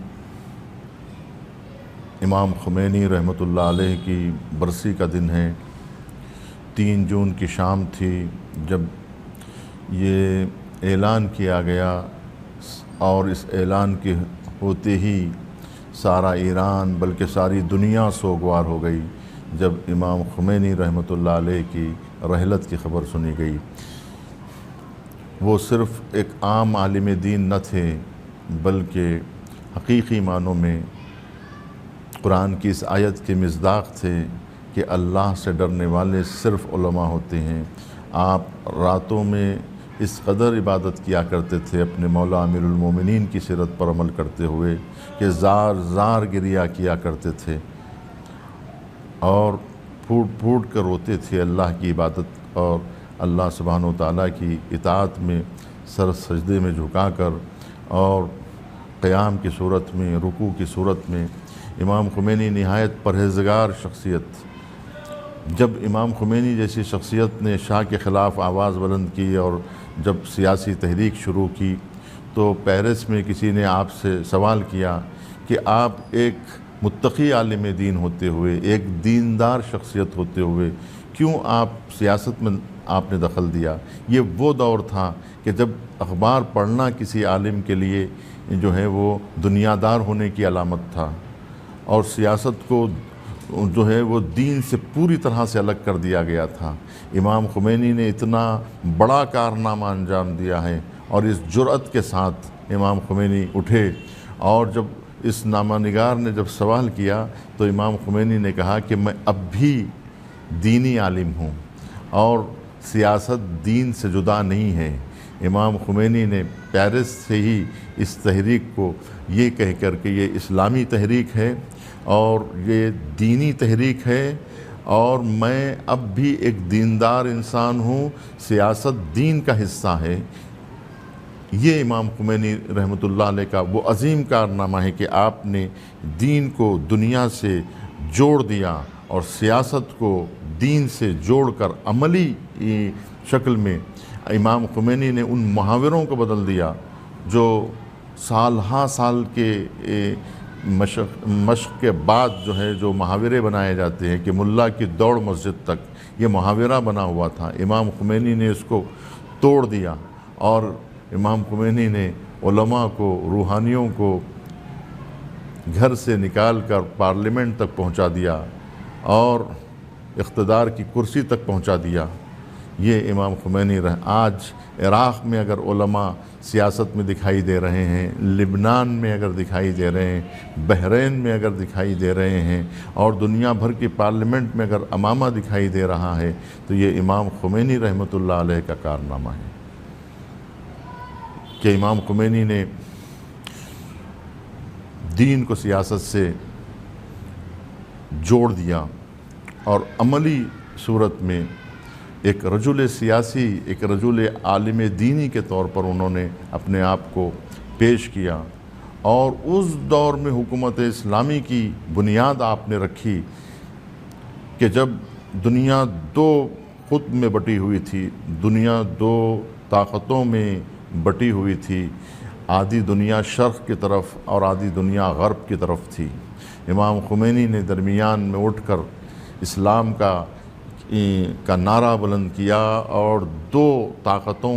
امام خمینی رحمۃ اللہ علیہ کی برسی کا دن ہے۔ 3 جون کی شام تھی جب یہ اعلان کیا گیا، اور اس اعلان کے ہوتے ہی سارا ایران بلکہ ساری دنیا سوگوار ہو گئی جب امام خمینی رحمۃ اللہ علیہ کی رحلت کی خبر سنی گئی۔ وہ صرف ایک عام عالم دین نہ تھے، بلکہ حقیقی معنوں میں قرآن کی اس آیت کے مصداق تھے کہ اللہ سے ڈرنے والے صرف علماء ہوتے ہیں۔ آپ راتوں میں اس قدر عبادت کیا کرتے تھے، اپنے مولا امیر المومنین کی سیرت پر عمل کرتے ہوئے، کہ زار زار گریا کیا کرتے تھے اور پھوٹ پھوٹ کر روتے تھے اللہ کی عبادت اور اللہ سبحانہ وتعالیٰ کی اطاعت میں، سر سجدے میں جھکا کر اور قیام کی صورت میں، رکوع کی صورت میں۔ امام خمینی نہایت پرہیزگار شخصیت۔ جب امام خمینی جیسی شخصیت نے شاہ کے خلاف آواز بلند کی اور جب سیاسی تحریک شروع کی، تو پیرس میں کسی نے آپ سے سوال کیا کہ آپ ایک متقی عالم دین ہوتے ہوئے، ایک دیندار شخصیت ہوتے ہوئے، کیوں آپ سیاست میں آپ نے دخل دیا؟ یہ وہ دور تھا کہ جب اخبار پڑھنا کسی عالم کے لیے جو ہے وہ دنیا دار ہونے کی علامت تھا، اور سیاست کو جو ہے وہ دین سے پوری طرح سے الگ کر دیا گیا تھا۔ امام خمینی نے اتنا بڑا کارنامہ انجام دیا ہے، اور اس جرأت کے ساتھ امام خمینی اٹھے، اور جب اس نامہ نگار نے جب سوال کیا تو امام خمینی نے کہا کہ میں اب بھی دینی عالم ہوں، اور سیاست دین سے جدا نہیں ہے۔ امام خمینی نے پیرس سے ہی اس تحریک کو یہ کہہ کر کہ یہ اسلامی تحریک ہے اور یہ دینی تحریک ہے، اور میں اب بھی ایک دیندار انسان ہوں، سیاست دین کا حصہ ہے۔ یہ امام خمینی رحمۃ اللہ علیہ کا وہ عظیم کارنامہ ہے کہ آپ نے دین کو دنیا سے جوڑ دیا اور سیاست کو دین سے جوڑ کر عملی شکل میں امام خمینی نے ان محاوروں کو بدل دیا جو سال ہا سال کے مشق کے بعد جو ہے جو محاورے بنائے جاتے ہیں کہ ملا کی دوڑ مسجد تک، یہ محاورہ بنا ہوا تھا۔ امام خمینی نے اس کو توڑ دیا، اور امام خمینی نے علماء کو، روحانیوں کو گھر سے نکال کر پارلیمنٹ تک پہنچا دیا اور اقتدار کی کرسی تک پہنچا دیا۔ یہ امام خمینی آج عراق میں اگر علماء سیاست میں دکھائی دے رہے ہیں، لبنان میں اگر دکھائی دے رہے ہیں، بحرین میں اگر دکھائی دے رہے ہیں، اور دنیا بھر کی پارلیمنٹ میں اگر امامہ دکھائی دے رہا ہے، تو یہ امام خمینی رحمۃ اللہ علیہ کا کارنامہ ہے کہ امام خمینی نے دین کو سیاست سے جوڑ دیا، اور عملی صورت میں ایک رجل سیاسی، ایک رجل عالم دینی کے طور پر انہوں نے اپنے آپ کو پیش کیا، اور اس دور میں حکومت اسلامی کی بنیاد آپ نے رکھی کہ جب دنیا 2 قطب میں بٹی ہوئی تھی، دنیا 2 طاقتوں میں بٹی ہوئی تھی، آدھی دنیا شرق کی طرف اور آدھی دنیا غرب کی طرف تھی۔ امام خمینی نے درمیان میں اٹھ کر اسلام کا کا نعرہ بلند کیا اور دو طاقتوں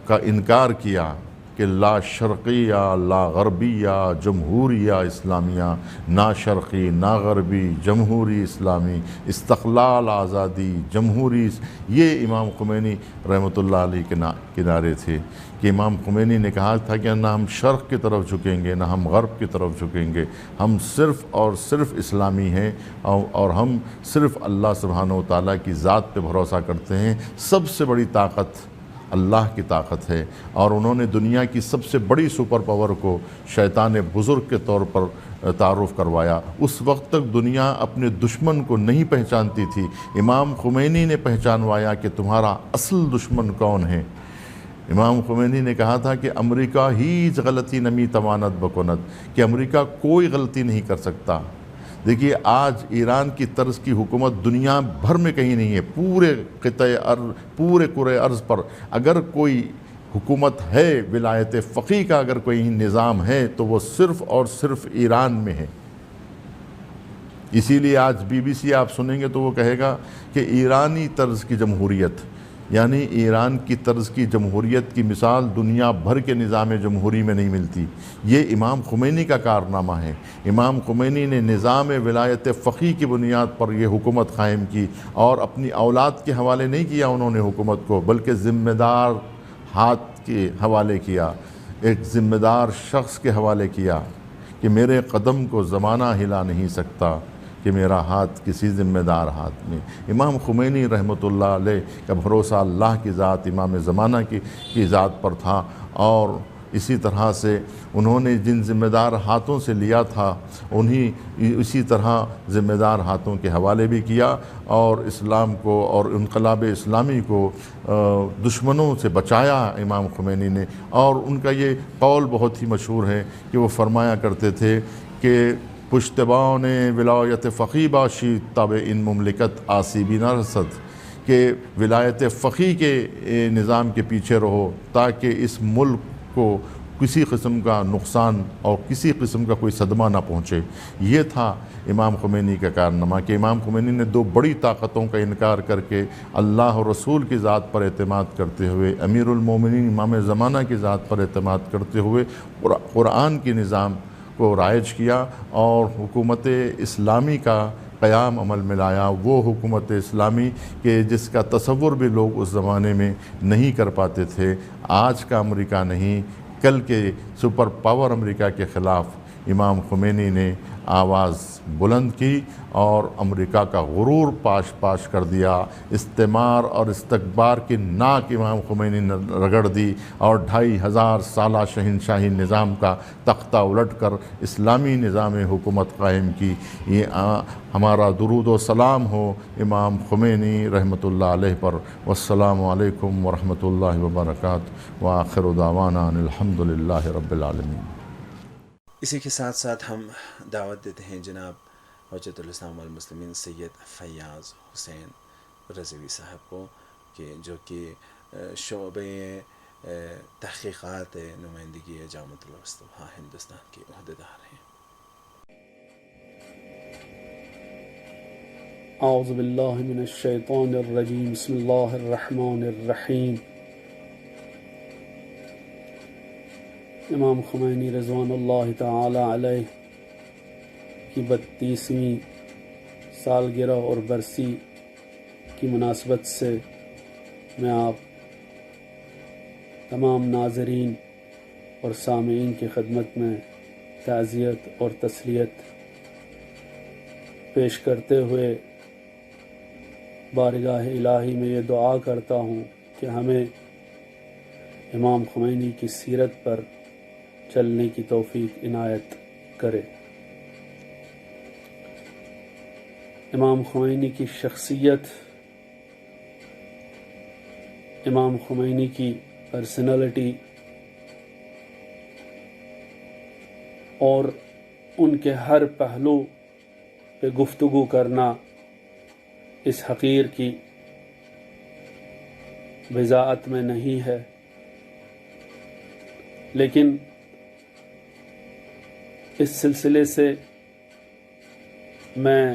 کا انکار کیا کہ لا شرقیہ لا غربیہ جمہوریہ اسلامیہ، نہ شرقی نہ غربی، جمہوری اسلامی، استقلال آزادی جمہوری، یہ امام خمینی رحمۃ اللہ علیہ کے کنارے تھے کہ امام خمینی نے کہا تھا کہ نہ ہم شرق کی طرف جھکیں گے نہ ہم غرب کی طرف جھکیں گے، ہم صرف اور صرف اسلامی ہیں اور ہم صرف اللہ سبحانہ و تعالیٰ کی ذات پہ بھروسہ کرتے ہیں۔ سب سے بڑی طاقت اللہ کی طاقت ہے، اور انہوں نے دنیا کی سب سے بڑی سپر پاور کو شیطان بزرگ کے طور پر تعارف کروایا۔ اس وقت تک دنیا اپنے دشمن کو نہیں پہچانتی تھی، امام خمینی نے پہچانوایا کہ تمہارا اصل دشمن کون ہے۔ امام خمینی نے کہا تھا کہ امریکہ ہیچ غلطی نمی تواند بکند، کہ امریکہ کوئی غلطی نہیں کر سکتا۔ دیکھیے آج ایران کی طرز کی حکومت دنیا بھر میں کہیں نہیں ہے، پورے خطۂ ارض، پورے کرۂ ارض پر اگر کوئی حکومت ہے، ولایت فقیہ کا اگر کوئی نظام ہے تو وہ صرف اور صرف ایران میں ہے۔ اسی لیے آج BBC آپ سنیں گے تو وہ کہے گا کہ ایرانی طرز کی جمہوریت، یعنی ایران کی طرز کی جمہوریت کی مثال دنیا بھر کے نظام جمہوری میں نہیں ملتی۔ یہ امام خمینی کا کارنامہ ہے۔ امام خمینی نے نظام ولایت فقیہ کی بنیاد پر یہ حکومت قائم کی، اور اپنی اولاد کے حوالے نہیں کیا انہوں نے حکومت کو، بلکہ ذمہ دار ہاتھ کے حوالے کیا، ایک ذمہ دار شخص کے حوالے کیا کہ میرے قدم کو زمانہ ہلا نہیں سکتا کہ میرا ہاتھ کسی ذمہ دار ہاتھ میں۔ امام خمینی رحمۃ اللہ علیہ کا بھروسہ اللہ کی ذات، امام زمانہ کی ذات پر تھا، اور اسی طرح سے انہوں نے جن ذمہ دار ہاتھوں سے لیا تھا اسی طرح ذمہ دار ہاتھوں کے حوالے بھی کیا، اور اسلام کو اور انقلاب اسلامی کو دشمنوں سے بچایا امام خمینی نے۔ اور ان کا یہ قول بہت ہی مشہور ہے کہ وہ فرمایا کرتے تھے کہ پشتبان ولایت فقیہ باشی تب ان مملکت آسیبی نہ رسد، کہ ولایت فقیہ کے نظام کے پیچھے رہو تاکہ اس ملک کو کسی قسم کا نقصان اور کسی قسم کا کوئی صدمہ نہ پہنچے۔ یہ تھا امام خمینی کا کارنامہ کہ امام خمینی نے دو بڑی طاقتوں کا انکار کر کے اللہ اور رسول کی ذات پر اعتماد کرتے ہوئے، امیر المومنین امام زمانہ کی ذات پر اعتماد کرتے ہوئے قرآن کی نظام کو رائج کیا، اور حکومت اسلامی کا قیام عمل میں لایا۔ وہ حکومت اسلامی کہ جس کا تصور بھی لوگ اس زمانے میں نہیں کر پاتے تھے۔ آج کا امریکہ نہیں، کل کے سپر پاور امریکہ کے خلاف امام خمینی نے آواز بلند کی، اور امریکہ کا غرور پاش کر دیا۔ استعمار اور استکبار کی ناک امام خمینی نے رگڑ دی، اور 2500 سالہ شہنشاہی نظام کا تختہ الٹ کر اسلامی نظام حکومت قائم کی۔ یہ ہمارا درود و سلام ہو امام خمینی رحمۃ اللہ علیہ پر۔ والسلام علیکم ورحمۃ اللہ وبرکاتہ، وآخر دعوانا ان الحمد للہ رب العالمین۔ اسی کے ساتھ ساتھ ہم دعوت دیتے ہیں جناب حجت الاسلام والمسلمین سید فیاض حسین رضوی صاحب کو، کہ جو کہ شعبے تحقیقات نمائندگی جامعۃ المصطفیٰ ہندوستان کے عہدیدار ہیں۔ اعوذ باللہ من الشیطان الرجیم، بسم اللہ الرحمن الرحیم۔ امام خمینی رضوان اللہ تعالی علیہ کی 32ویں سالگرہ اور برسی کی مناسبت سے میں آپ تمام ناظرین اور سامعین کی خدمت میں تعزیت اور تسلیت پیش کرتے ہوئے بارگاہ الہی میں یہ دعا کرتا ہوں کہ ہمیں امام خمینی کی سیرت پر چلنے کی توفیق عنایت کرے۔ امام خمینی کی شخصیت، امام خمینی کی پرسنالٹی اور ان کے ہر پہلو پہ گفتگو کرنا اس حقیر کی وضاحت میں نہیں ہے، لیکن اس سلسلے سے میں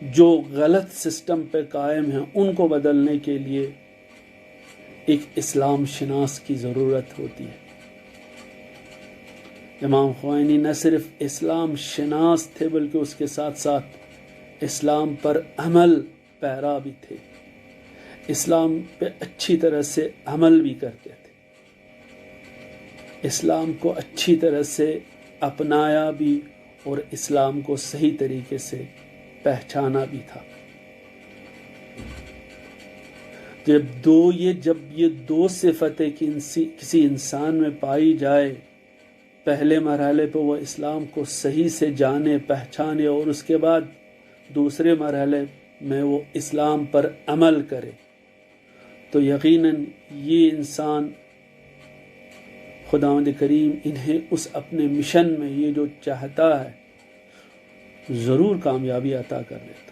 جو غلط سسٹم پہ قائم ہیں ان کو بدلنے کے لیے ایک اسلام شناس کی ضرورت ہوتی ہے۔ امام خمینی نہ صرف اسلام شناس تھے بلکہ اس کے ساتھ ساتھ اسلام پر عمل پیرا بھی تھے، اسلام پہ اچھی طرح سے عمل بھی کرتے تھے، اسلام کو اچھی طرح سے اپنایا بھی اور اسلام کو صحیح طریقے سے پہچانا بھی تھا۔ جب یہ دو صفتیں کسی انسان میں پائی جائے، پہلے مرحلے پہ وہ اسلام کو صحیح سے جانے پہچانے اور اس کے بعد دوسرے مرحلے میں وہ اسلام پر عمل کرے، تو یقیناً یہ انسان خداوند کریم انہیں اس اپنے مشن میں یہ جو چاہتا ہے ضرور کامیابی عطا کر دیتا۔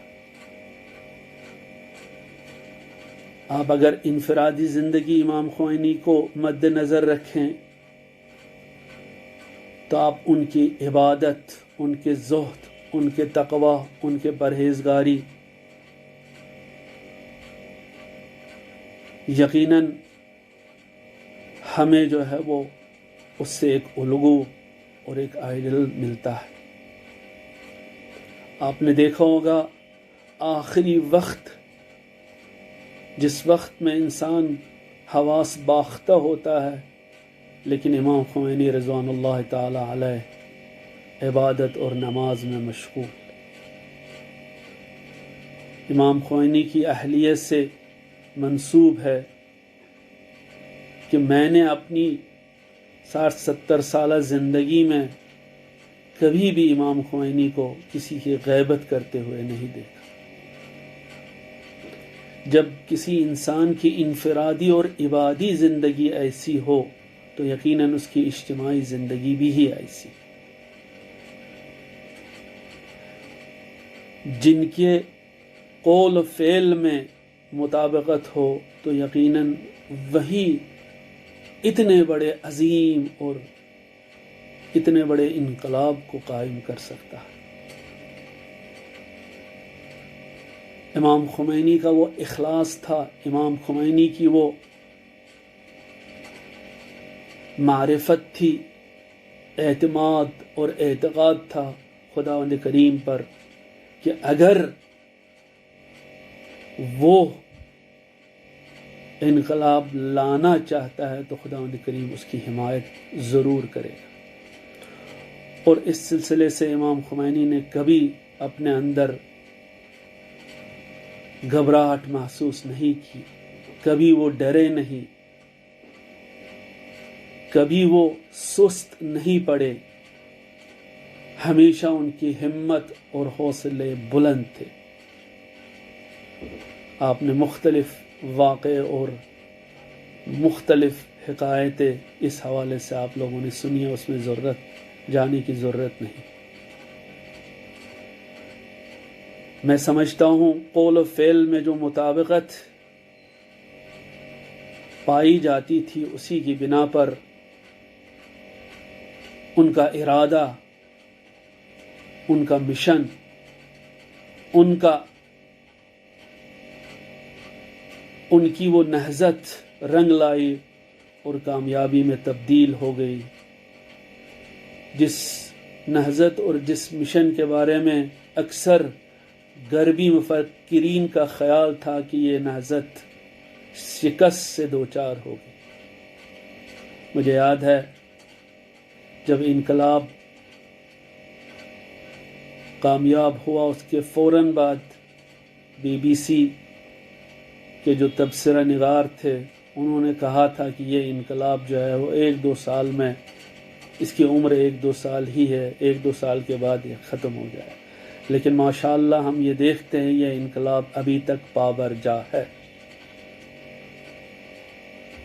آپ اگر انفرادی زندگی امام خمینی کو مد نظر رکھیں تو آپ ان کی عبادت، ان کے زہد، ان کے تقوی، ان کے پرہیزگاری یقیناً ہمیں جو ہے وہ اس سے ایک الگو اور ایک آئیڈل ملتا ہے۔ آپ نے دیکھا ہوگا آخری وقت، جس وقت میں انسان حواس باختہ ہوتا ہے، لیکن امام خمینی رضوان اللہ تعالی علیہ عبادت اور نماز میں مشغول۔ امام خمینی کی اہلیت سے منسوب ہے کہ میں نے اپنی 60-70 سالہ زندگی میں کبھی بھی امام خمینی کو کسی کی غیبت کرتے ہوئے نہیں دیکھا۔ جب کسی انسان کی انفرادی اور عبادی زندگی ایسی ہو تو یقیناً اس کی اجتماعی زندگی بھی ہی ایسی۔ جن کے قول و فعل میں مطابقت ہو تو یقیناً وہی اتنے بڑے عظیم اور اتنے بڑے انقلاب کو قائم کر سکتا ہے۔ امام خمینی کا وہ اخلاص تھا، امام خمینی کی وہ معرفت تھی، اعتماد اور اعتقاد تھا خداوند کریم پر کہ اگر وہ انقلاب لانا چاہتا ہے تو خداوند کریم اس کی حمایت ضرور کرے گا۔ اور اس سلسلے سے امام خمینی نے کبھی اپنے اندر گھبراہٹ محسوس نہیں کی، کبھی وہ ڈرے نہیں، کبھی وہ سست نہیں پڑے، ہمیشہ ان کی ہمت اور حوصلے بلند تھے۔ آپ نے مختلف واقعے اور مختلف حکایتیں اس حوالے سے آپ لوگوں نے سنی ہے، اس میں جانے کی ضرورت نہیں۔ میں سمجھتا ہوں قول و فعل میں جو مطابقت پائی جاتی تھی اسی کی بنا پر ان کا ارادہ، ان کا مشن، ان کی وہ نہضت رنگ لائی اور کامیابی میں تبدیل ہو گئی۔ جس نہضت اور جس مشن کے بارے میں اکثر غربی مفکرین کا خیال تھا کہ یہ نہضت شکست سے دوچار ہوگی، مجھے یاد ہے جب انقلاب کامیاب ہوا اس کے فوراً بعد BBC کے جو تبصرہ نگار تھے انہوں نے کہا تھا کہ یہ انقلاب جو ہے وہ 1-2 سال میں، اس کی عمر 1-2 سال ہی ہے، 1-2 سال کے بعد یہ ختم ہو جائے۔ لیکن ماشاءاللہ ہم یہ دیکھتے ہیں یہ انقلاب ابھی تک پابرجا ہے،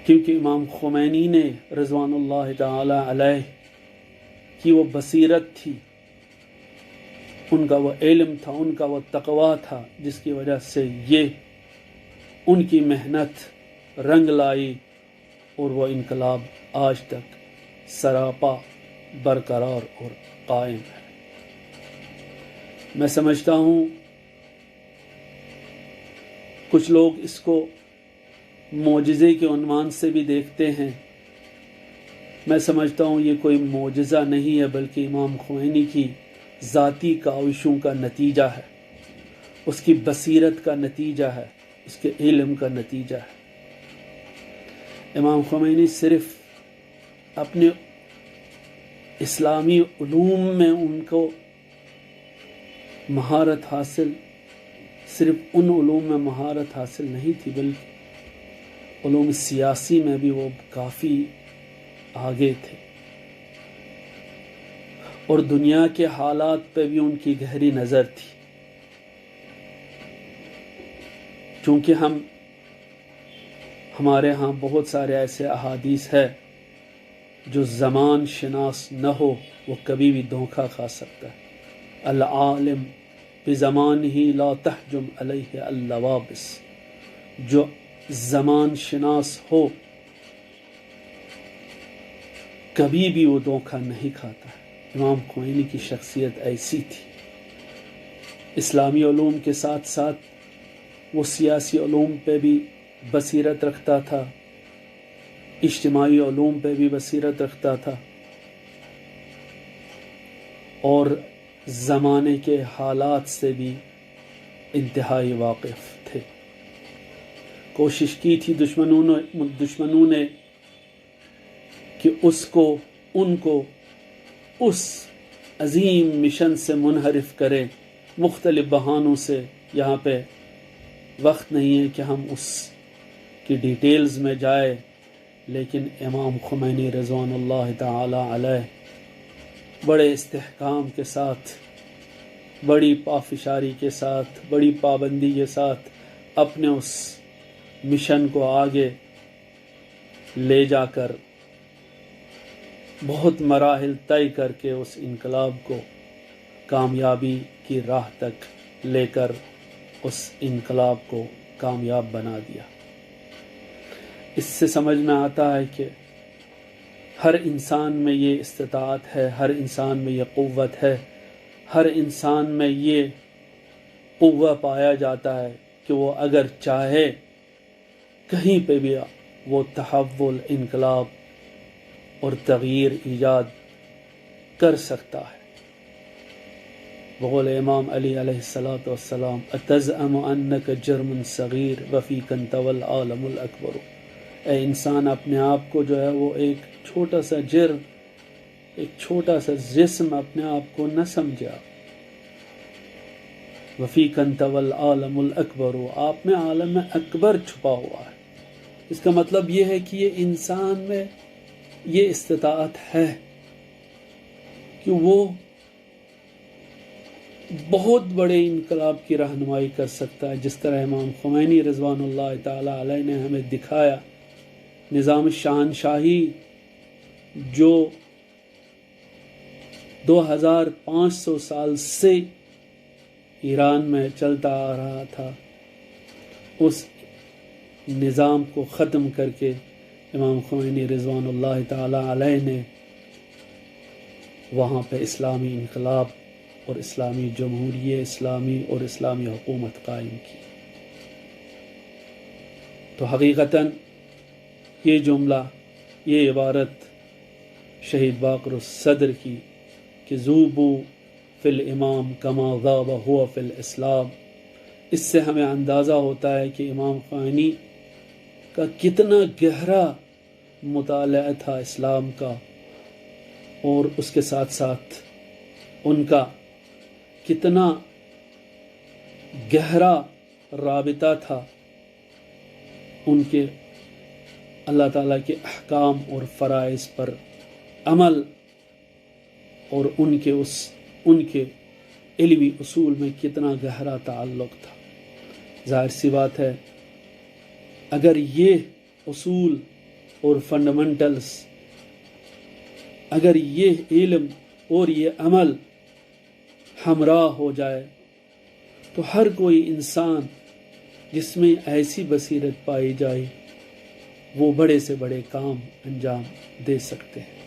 کیونکہ امام خمینی نے رضوان اللہ تعالی علیہ کی وہ بصیرت تھی، ان کا وہ علم تھا، ان کا وہ تقوی تھا، جس کی وجہ سے یہ ان کی محنت رنگ لائی اور وہ انقلاب آج تک سراپا برقرار اور قائم ہے۔ میں سمجھتا ہوں کچھ لوگ اس کو معجزے کے عنوان سے بھی دیکھتے ہیں. میں سمجھتا ہوں یہ کوئی معجزہ نہیں ہے، بلکہ امام خمینی کی ذاتی کاوشوں کا نتیجہ ہے، اس کی بصیرت کا نتیجہ ہے، اس کے علم کا نتیجہ ہے. امام خمینی صرف اپنے اسلامی علوم میں ان کو مہارت حاصل، صرف ان علوم میں مہارت حاصل نہیں تھی، بلکہ علوم سیاسی میں بھی وہ کافی آگے تھے، اور دنیا کے حالات پہ بھی ان کی گہری نظر تھی. چونکہ ہمارے ہاں بہت سارے ایسے احادیث ہے جو زمان شناس نہ ہو وہ کبھی بھی دھوکہ کھا سکتا ہے. العالم بزمانہ لا تحجم علیہ اللوابس. جو زمان شناس ہو کبھی بھی وہ دھوکہ نہیں کھاتا ہے. امام خمینی کی شخصیت ایسی تھی. اسلامی علوم کے ساتھ ساتھ وہ سیاسی علوم پہ بھی بصیرت رکھتا تھا، اجتماعی علوم پہ بھی بصیرت رکھتا تھا، اور زمانے کے حالات سے بھی انتہائی واقف تھے. کوشش کی تھی دشمنوں نے کہ ان کو اس عظیم مشن سے منحرف کریں مختلف بہانوں سے. یہاں پہ وقت نہیں ہے کہ ہم اس کی ڈیٹیلز میں جائیں، لیکن امام خمینی رضوان اللہ تعالی علیہ بڑے استحکام کے ساتھ، بڑی پافشاری کے ساتھ، بڑی پابندی کے ساتھ اپنے اس مشن کو آگے لے جا کر بہت مراحل طے کر کے اس انقلاب کو کامیابی کی راہ تک لے کر اس انقلاب کو کامیاب بنا دیا. اس سے سمجھ میں آتا ہے کہ ہر انسان میں یہ استطاعت ہے، ہر انسان میں یہ قوت ہے، ہر انسان میں یہ قوت پایا جاتا ہے کہ وہ اگر چاہے کہیں پہ بھی وہ تحول، انقلاب اور تغییر ایجاد کر سکتا ہے. بقول امام علی علیہ السلام اتزعم انک جرم صغیر وفیک انطوى العالم الاکبر. اے انسان، اپنے آپ کو جو ہے وہ ایک چھوٹا سا جرم، ایک چھوٹا سا جسم اپنے آپ کو نہ سمجھا. وفیک انطوى العالم الاکبر، آپ میں عالم اکبر چھپا ہوا ہے. اس کا مطلب یہ ہے کہ یہ انسان میں یہ استطاعت ہے کہ وہ بہت بڑے انقلاب کی رہنمائی کر سکتا ہے، جس طرح امام خمینی رضوان اللہ تعالی علیہ نے ہمیں دکھایا. نظام شاہنشاہی جو 2500 سال سے ایران میں چلتا آ رہا تھا، اس نظام کو ختم کر کے امام خمینی رضوان اللہ تعالی علیہ نے وہاں پہ اسلامی انقلاب اور اسلامی جمہوریہ اسلامی اور اسلامی حکومت قائم کی. تو حقیقتاً یہ جملہ، یہ عبارت شہید باقر الصدر کی کہ ذوبو فی الامام کما ذاب ہوا فی الاسلام، اس سے ہمیں اندازہ ہوتا ہے کہ امام خمینی کا کتنا گہرا مطالعہ تھا اسلام کا، اور اس کے ساتھ ساتھ ان کا کتنا گہرا رابطہ تھا ان کے اللہ تعالیٰ کے احکام اور فرائض پر عمل، اور ان کے علمی اصول میں کتنا گہرا تعلق تھا. ظاہر سی بات ہے اگر یہ اصول اور فنڈامنٹلز، اگر یہ علم اور یہ عمل ہمراہ ہو جائے تو ہر کوئی انسان جس میں ایسی بصیرت پائی جائے وہ بڑے سے بڑے کام انجام دے سکتے ہیں.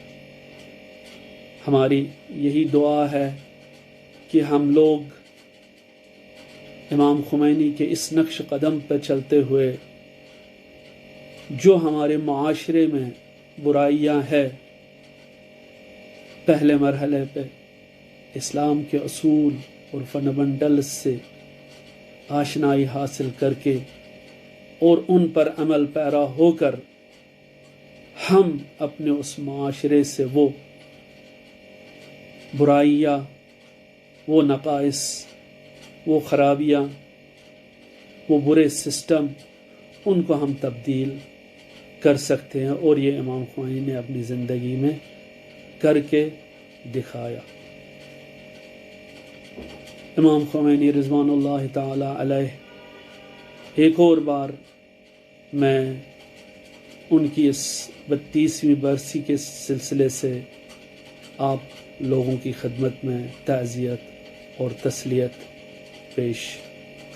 ہماری یہی دعا ہے کہ ہم لوگ امام خمینی کے اس نقش قدم پر چلتے ہوئے جو ہمارے معاشرے میں برائیاں ہیں، پہلے مرحلے پہ اسلام کے اصول اور فنڈامنٹلز سے آشنائی حاصل کر کے اور ان پر عمل پیرا ہو کر ہم اپنے اس معاشرے سے وہ برائیاں، وہ نقائص، وہ خرابیاں، وہ برے سسٹم، ان کو ہم تبدیل کر سکتے ہیں، اور یہ امام خمینی نے اپنی زندگی میں کر کے دکھایا۔ امام خمینی رضوان اللہ تعالی علیہ، ایک اور بار میں ان کی اس 32ویں برسی کے سلسلے سے آپ لوگوں کی خدمت میں تعزیت اور تسلیت پیش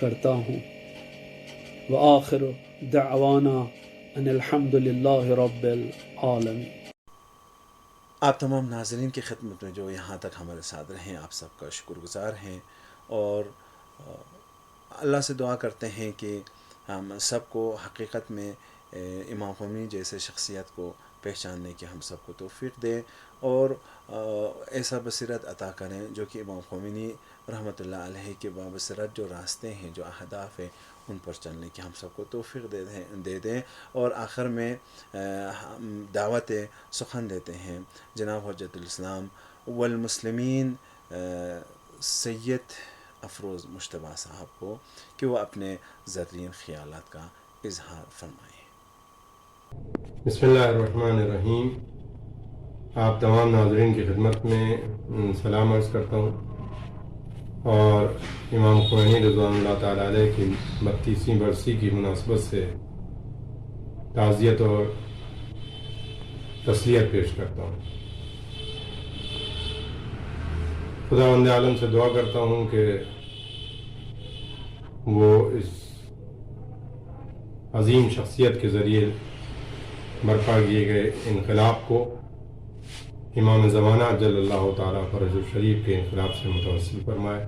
کرتا ہوں۔ وآخر دعوانا ان الحمد للہ رب العالمین۔ آپ تمام ناظرین کی خدمت میں جو یہاں تک ہمارے ساتھ رہیں، آپ سب کا شکر گزار ہیں، اور اللہ سے دعا کرتے ہیں کہ ہم سب کو حقیقت میں امام خمینی جیسے شخصیت کو پہچاننے کی ہم سب کو توفیق دیں، اور ایسا بصیرت عطا کریں جو کہ امام خمینی رحمۃ اللہ علیہ کے بابصیرت جو راستے ہیں، جو اہداف ہیں، ان پر چلنے کی ہم سب کو توفیق دے دیں۔ اور آخر میں دعوت سخن دیتے ہیں جناب حجت الاسلام والمسلمین سید افروز مجتبیٰ صاحب کو کہ وہ اپنے زرین خیالات کا اظہار فرمائیں۔ بسم اللہ الرحمن الرحیم۔ آپ تمام ناظرین کی خدمت میں سلام عرض کرتا ہوں، اور امام خمینی رضوان اللہ تعالیٰ علیہ کی 32ویں برسی کی مناسبت سے تعزیت اور تسلیت پیش کرتا ہوں۔ خداوند عالم سے دعا کرتا ہوں کہ وہ اس عظیم شخصیت کے ذریعے برپا کیے گئے انقلاب کو امام زمانہ جل اللہ تعالیٰ فرج الشریف کے انقلاب سے متوسل فرمائے،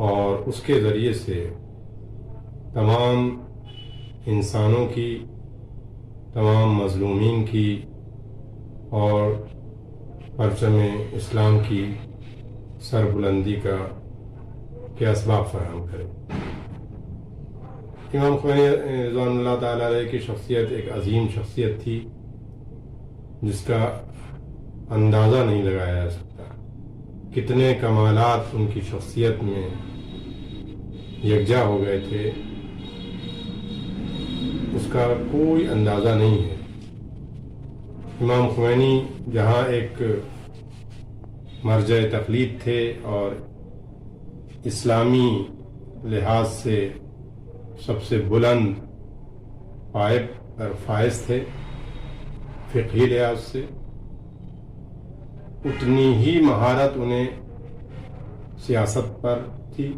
اور اس کے ذریعے سے تمام انسانوں کی، تمام مظلومین کی اور پرچم اسلام کی سربلندی کے اسباب فراہم کرے۔ امام خمینی رضوان اللہ تعالیٰ علیہ کی شخصیت ایک عظیم شخصیت تھی جس کا اندازہ نہیں لگایا جا سکتا۔ کتنے کمالات ان کی شخصیت میں یکجا ہو گئے تھے، اس کا کوئی اندازہ نہیں ہے۔ امام خمینی جہاں ایک مرجع تقلید تھے اور اسلامی لحاظ سے سب سے بلند پائب اور فائز تھے، فقہی لحاظ سے اتنی ہی مہارت انہیں سیاست پر تھی،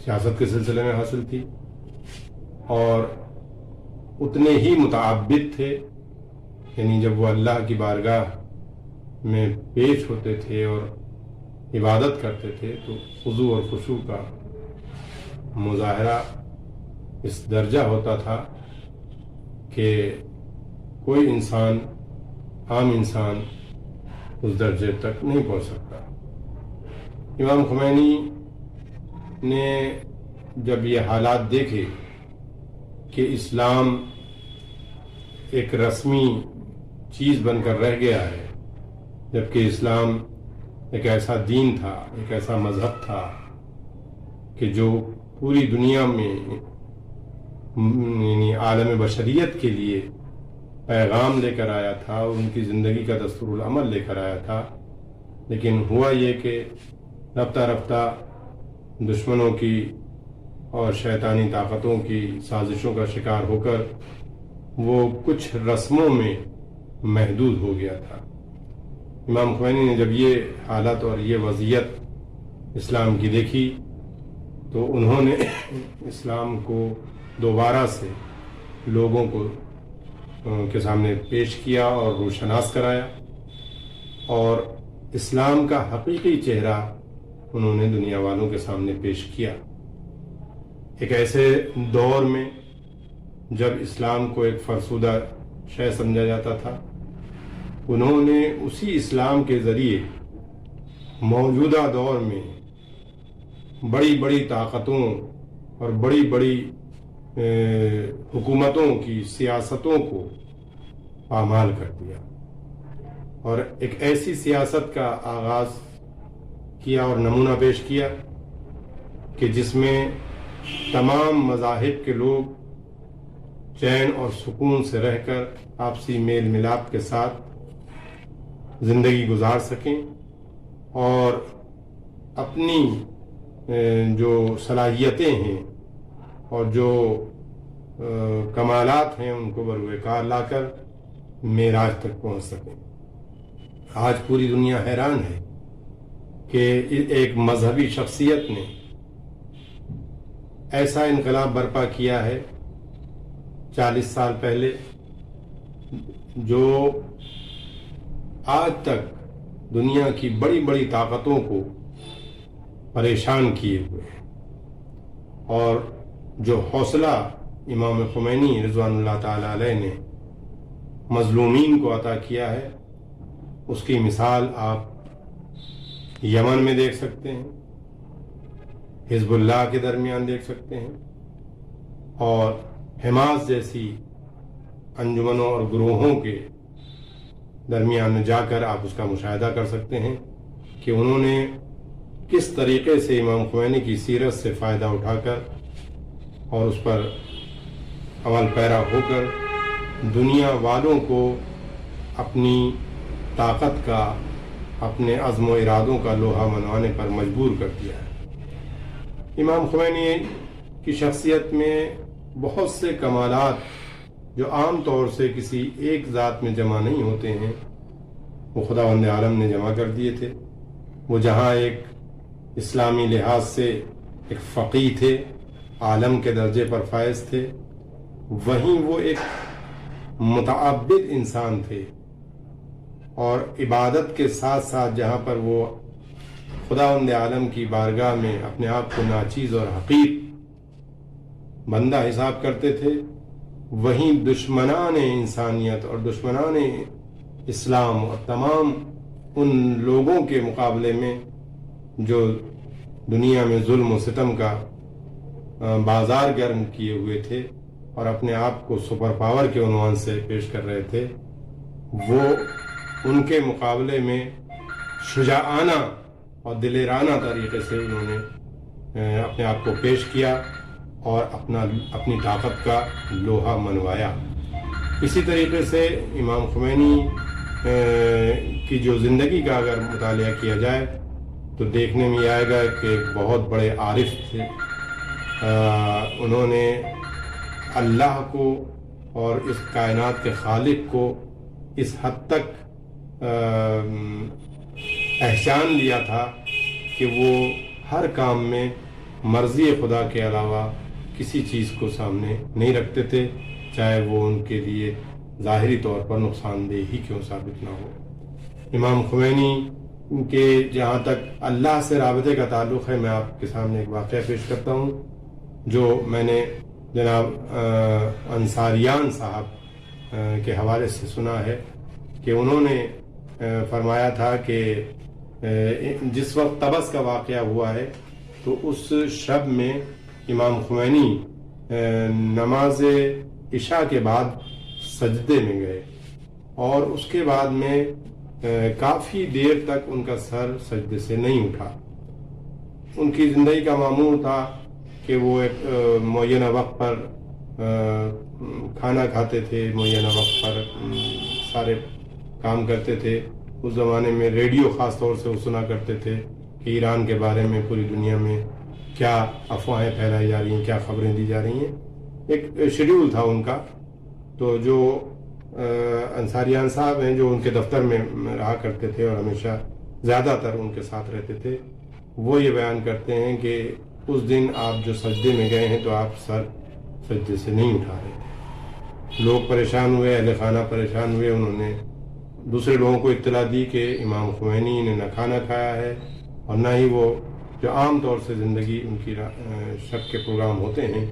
سیاست کے سلسلے میں حاصل تھی، اور اتنے ہی متعبد تھے، یعنی جب وہ اللہ کی بارگاہ میں پیش ہوتے تھے اور عبادت کرتے تھے تو خضوع اور خشوع کا مظاہرہ اس درجہ ہوتا تھا کہ کوئی انسان، عام انسان اس درجے تک نہیں پہنچ سکتا۔ امام خمینی نے جب یہ حالات دیکھے کہ اسلام ایک رسمی چیز بن کر رہ گیا ہے، جبکہ اسلام ایک ایسا دین تھا، ایک ایسا مذہب تھا کہ جو پوری دنیا میں یعنی عالم بشریت کے لیے پیغام لے کر آیا تھا، ان کی زندگی کا دستور العمل لے کر آیا تھا، لیکن ہوا یہ کہ رفتہ رفتہ دشمنوں کی اور شیطانی طاقتوں کی سازشوں کا شکار ہو کر وہ کچھ رسموں میں محدود ہو گیا تھا۔ امام خمینی نے جب یہ حالت اور یہ وضعیت اسلام کی دیکھی تو انہوں نے اسلام کو دوبارہ سے لوگوں کو کے سامنے پیش کیا اور روشناس کرایا، اور اسلام کا حقیقی چہرہ انہوں نے دنیا والوں کے سامنے پیش کیا. ایک ایسے دور میں جب اسلام کو ایک فرسودہ شے سمجھا جاتا تھا، انہوں نے اسی اسلام کے ذریعے موجودہ دور میں بڑی بڑی طاقتوں اور بڑی بڑی حکومتوں کی سیاستوں کو پامال کر دیا، اور ایک ایسی سیاست کا آغاز کیا اور نمونہ پیش کیا کہ جس میں تمام مذاہب کے لوگ چین اور سکون سے رہ کر آپسی میل ملاپ کے ساتھ زندگی گزار سکیں اور اپنی جو صلاحیتیں ہیں اور جو کمالات ہیں ان کو بروئے کار لا کر معراج تک پہنچ سکیں. آج پوری دنیا حیران ہے کہ ایک مذہبی شخصیت نے ایسا انقلاب برپا کیا ہے 40 سال پہلے جو آج تک دنیا کی بڑی بڑی طاقتوں کو پریشان کیے ہوئے ہیں، اور جو حوصلہ امام خمینی رضوان اللہ تعالی علیہ نے مظلومین کو عطا کیا ہے، اس کی مثال آپ یمن میں دیکھ سکتے ہیں، حزب اللہ کے درمیان دیکھ سکتے ہیں، اور حماس جیسی انجمنوں اور گروہوں کے درمیان میں جا کر آپ اس کا مشاہدہ کر سکتے ہیں کہ انہوں نے کس طریقے سے امام خمینی کی سیرت سے فائدہ اٹھا کر اور اس پر عمل پیرا ہو کر دنیا والوں کو اپنی طاقت کا، اپنے عزم و ارادوں کا لوہا منوانے پر مجبور کر دیا ہے. امام خمینی کی شخصیت میں بہت سے کمالات جو عام طور سے کسی ایک ذات میں جمع نہیں ہوتے ہیں وہ خداوند عالم نے جمع کر دیے تھے. وہ جہاں ایک اسلامی لحاظ سے ایک فقیہ تھے، عالم کے درجے پر فائز تھے، وہیں وہ ایک متعبد انسان تھے، اور عبادت کے ساتھ ساتھ جہاں پر وہ خداوند عالم کی بارگاہ میں اپنے آپ کو ناچیز اور حقیر بندہ حساب کرتے تھے، وہیں دشمنان انسانیت اور دشمنان اسلام اور تمام ان لوگوں کے مقابلے میں جو دنیا میں ظلم و ستم کا بازار گرم کیے ہوئے تھے اور اپنے آپ کو سپر پاور کے عنوان سے پیش کر رہے تھے، وہ ان کے مقابلے میں شجاعانہ اور دلیرانہ طریقے سے انہوں نے اپنے آپ کو پیش کیا اور اپنی طاقت کا لوہا منوایا. اسی طریقے سے امام خمینی کی جو زندگی کا اگر مطالعہ کیا جائے تو دیکھنے میں آئے گا کہ ایک بہت بڑے عارف تھے. انہوں نے اللہ کو اور اس کائنات کے خالق کو اس حد تک احسان لیا تھا کہ وہ ہر کام میں مرضی خدا کے علاوہ کسی چیز کو سامنے نہیں رکھتے تھے، چاہے وہ ان کے لیے ظاہری طور پر نقصان دہ ہی کیوں ثابت نہ ہو. امام خمینی کے جہاں تک اللہ سے رابطے کا تعلق ہے، میں آپ کے سامنے ایک واقعہ پیش کرتا ہوں جو میں نے جناب انصاریان صاحب کے حوالے سے سنا ہے کہ انہوں نے فرمایا تھا کہ جس وقت طبس کا واقعہ ہوا ہے تو اس شب میں امام خمینی نماز عشاء کے بعد سجدے میں گئے، اور اس کے بعد میں کافی دیر تک ان کا سر سجدے سے نہیں اٹھا. ان کی زندگی کا معمول تھا کہ وہ ایک معینہ وقت پر کھانا کھاتے تھے، معینہ وقت پر سارے کام کرتے تھے. اس زمانے میں ریڈیو خاص طور سے وہ سنا کرتے تھے کہ ایران کے بارے میں پوری دنیا میں کیا افواہیں پھیلائی جا رہی ہیں، کیا خبریں دی جا رہی ہیں. ایک شیڈیول تھا ان کا. تو جو انصاریان صاحب ہیں جو ان کے دفتر میں رہا کرتے تھے اور ہمیشہ زیادہ تر ان کے ساتھ رہتے تھے، وہ یہ بیان کرتے ہیں کہ اس دن آپ جو سجدے میں گئے ہیں تو آپ سر سجدے سے نہیں اٹھا رہے تھے. لوگ پریشان ہوئے، اہل خانہ پریشان ہوئے. انہوں نے دوسرے لوگوں کو اطلاع دی کہ امام خمینی نے نہ کھانا کھایا ہے اور نہ ہی وہ جو عام طور سے زندگی ان کی شب کے پروگرام ہوتے ہیں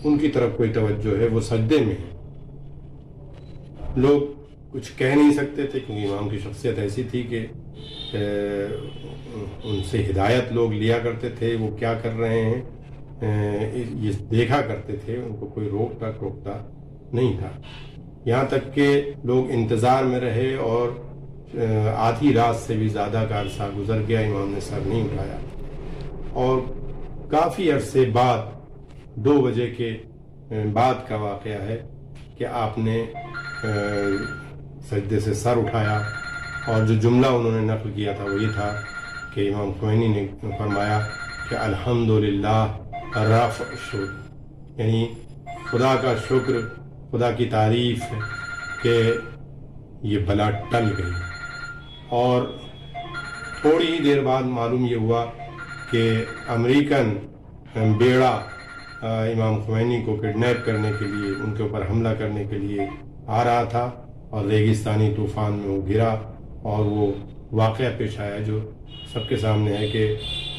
ان کی طرف کوئی توجہ ہے وہ سجدے میں ہے. لوگ کچھ کہہ نہیں سکتے تھے کیونکہ امام کی شخصیت ایسی تھی کہ ان سے ہدایت لوگ لیا کرتے تھے، وہ کیا کر رہے ہیں یہ دیکھا کرتے تھے، ان کو کوئی روکتا نہیں تھا. یہاں تک کہ لوگ انتظار میں رہے اور آدھی رات سے بھی زیادہ کا عرصہ گزر گیا، امام نے سر نہیں اٹھایا. اور کافی عرصے بعد 2 بجے کے بعد کا واقعہ ہے کہ آپ نے سجدے سے سر اٹھایا، اور جو جملہ انہوں نے نقل کیا تھا وہ یہ تھا کہ امام خمینی نے فرمایا کہ الحمدللہ رفع الشکر، یعنی خدا کا شکر، خدا کی تعریف ہے کہ یہ بلا ٹل گئی. اور تھوڑی ہی دیر بعد معلوم یہ ہوا کہ امریکن بیڑا امام خمینی کو کڈنیپ کرنے کے لیے، ان کے اوپر حملہ کرنے کے لیے آ رہا تھا، اور ریگستانی طوفان میں وہ گرا، اور وہ واقعہ پیش آیا جو سب کے سامنے ہے کہ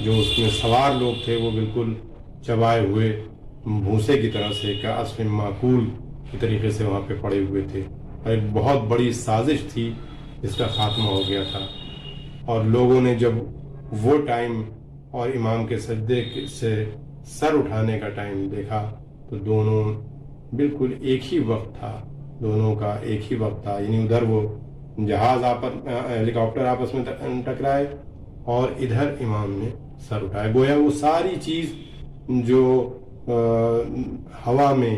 جو اس میں سوار لوگ تھے وہ بالکل چبائے ہوئے بھوسے کی طرح سے کعصف معقول کی طریقے سے وہاں پہ پڑے ہوئے تھے. اور ایک بہت بڑی سازش تھی جس کا خاتمہ ہو گیا تھا. اور لوگوں نے جب وہ ٹائم اور امام کے سجدے سے سر اٹھانے کا ٹائم دیکھا تو دونوں بالکل ایک ہی وقت تھا، دونوں کا ایک ہی وقت تھا. یعنی ادھر وہ جہاز ہیلی کاپٹر آپس میں ٹکرائے اور ادھر امام نے سر اٹھائے. گویا وہ ساری چیز جو ہوا میں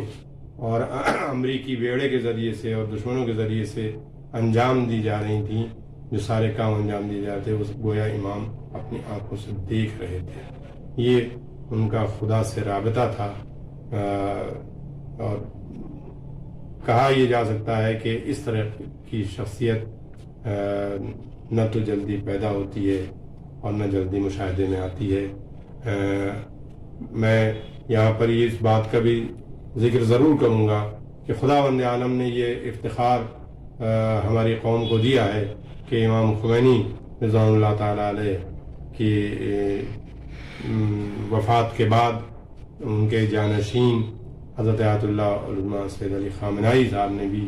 اور امریکی بیڑے کے ذریعے سے اور دشمنوں کے ذریعے سے انجام دی جا رہی تھیں، جو سارے کام انجام دیے جاتے وہ گویا امام اپنی آنکھوں سے دیکھ رہے تھے. یہ ان کا خدا سے رابطہ تھا. اور کہا یہ جا سکتا ہے کہ اس طرح کی شخصیت نہ تو جلدی پیدا ہوتی ہے اور نہ جلدی مشاہدے میں آتی ہے. میں یہاں پر اس بات کا بھی ذکر ضرور کروں گا کہ خداوند عالم نے یہ افتخار ہماری قوم کو دیا ہے کہ امام خمینی رضوان اللہ تعالیٰ علیہ کی وفات کے بعد ان کے جانشین حضرت آیت اللہ علامہ سید علی خامنائی صاحب نے بھی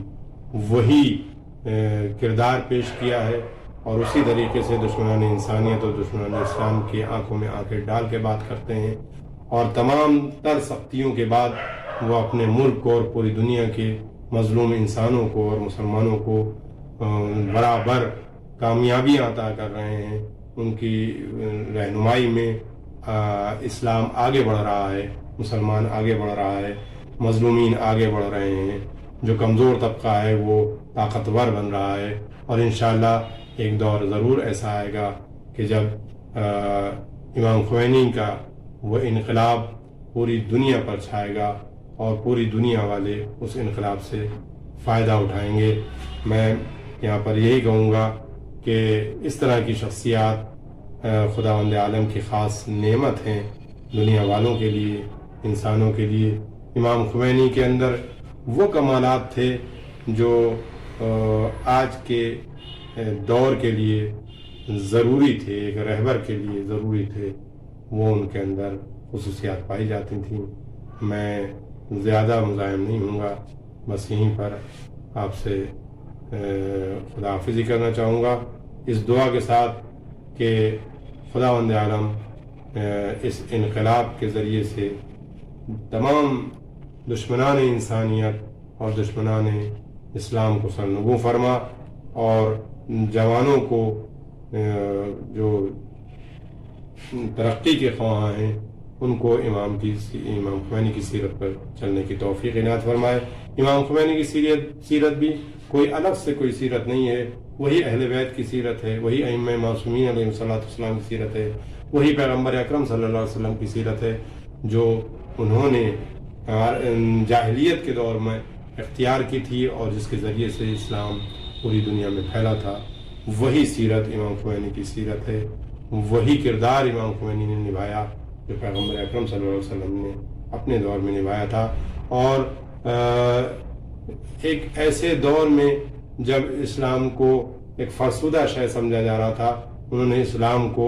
وہی کردار پیش کیا ہے، اور اسی طریقے سے دشمنان انسانیت اور دشمنان اسلام کی آنکھوں میں آنکھیں ڈال کے بات کرتے ہیں، اور تمام تر سختیوں کے بعد وہ اپنے ملک کو اور پوری دنیا کے مظلوم انسانوں کو اور مسلمانوں کو برابر کامیابیاں عطا کر رہے ہیں. ان کی رہنمائی میں اسلام آگے بڑھ رہا ہے، مسلمان آگے بڑھ رہا ہے، مظلومین آگے بڑھ رہے ہیں، جو کمزور طبقہ ہے وہ طاقتور بن رہا ہے. اور انشاءاللہ ایک دور ضرور ایسا آئے گا کہ جب امام خمینی کا وہ انقلاب پوری دنیا پر چھائے گا اور پوری دنیا والے اس انقلاب سے فائدہ اٹھائیں گے. میں یہاں پر یہی کہوں گا کہ اس طرح کی شخصیات خداوند عالم کی خاص نعمت ہیں دنیا والوں کے لیے، انسانوں کے لیے. امام خمینی کے اندر وہ کمالات تھے جو آج کے دور کے لیے ضروری تھے، ایک رہبر کے لیے ضروری تھے. وہ ان کے اندر خصوصیات پائی جاتی تھیں. میں زیادہ مزاحم نہیں ہوں گا، بس یہیں پر آپ سے خدا حافظی کرنا چاہوں گا اس دعا کے ساتھ کہ خداوند عالم اس انقلاب کے ذریعے سے تمام دشمنان انسانیت اور دشمنان اسلام کو سرنگوں فرما، اور جوانوں کو جو ترقی کے خواہاں ہیں ان کو امام خمینی کی سیرت پر چلنے کی توفیق عنایت فرمائے. امام خمینی کی سیرت بھی کوئی الگ سے کوئی سیرت نہیں ہے، وہی اہل بیت کی سیرت ہے، وہی ائمہ معصومین علیہ السلام کی سیرت ہے، وہی پیغمبر اکرم صلی اللہ علیہ وسلم کی سیرت ہے جو انہوں نے جاہلیت کے دور میں اختیار کی تھی اور جس کے ذریعے سے اسلام پوری دنیا میں پھیلا تھا. وہی سیرت امام خمینی کی سیرت ہے، وہی کردار امام خمینی نے نبھایا جو پیغمبر اکرم صلی اللہ علیہ وسلم نے اپنے دور میں نبھایا تھا. اور ایک ایسے دور میں جب اسلام کو ایک فرسودہ شے سمجھا جا رہا تھا، انہوں نے اسلام کو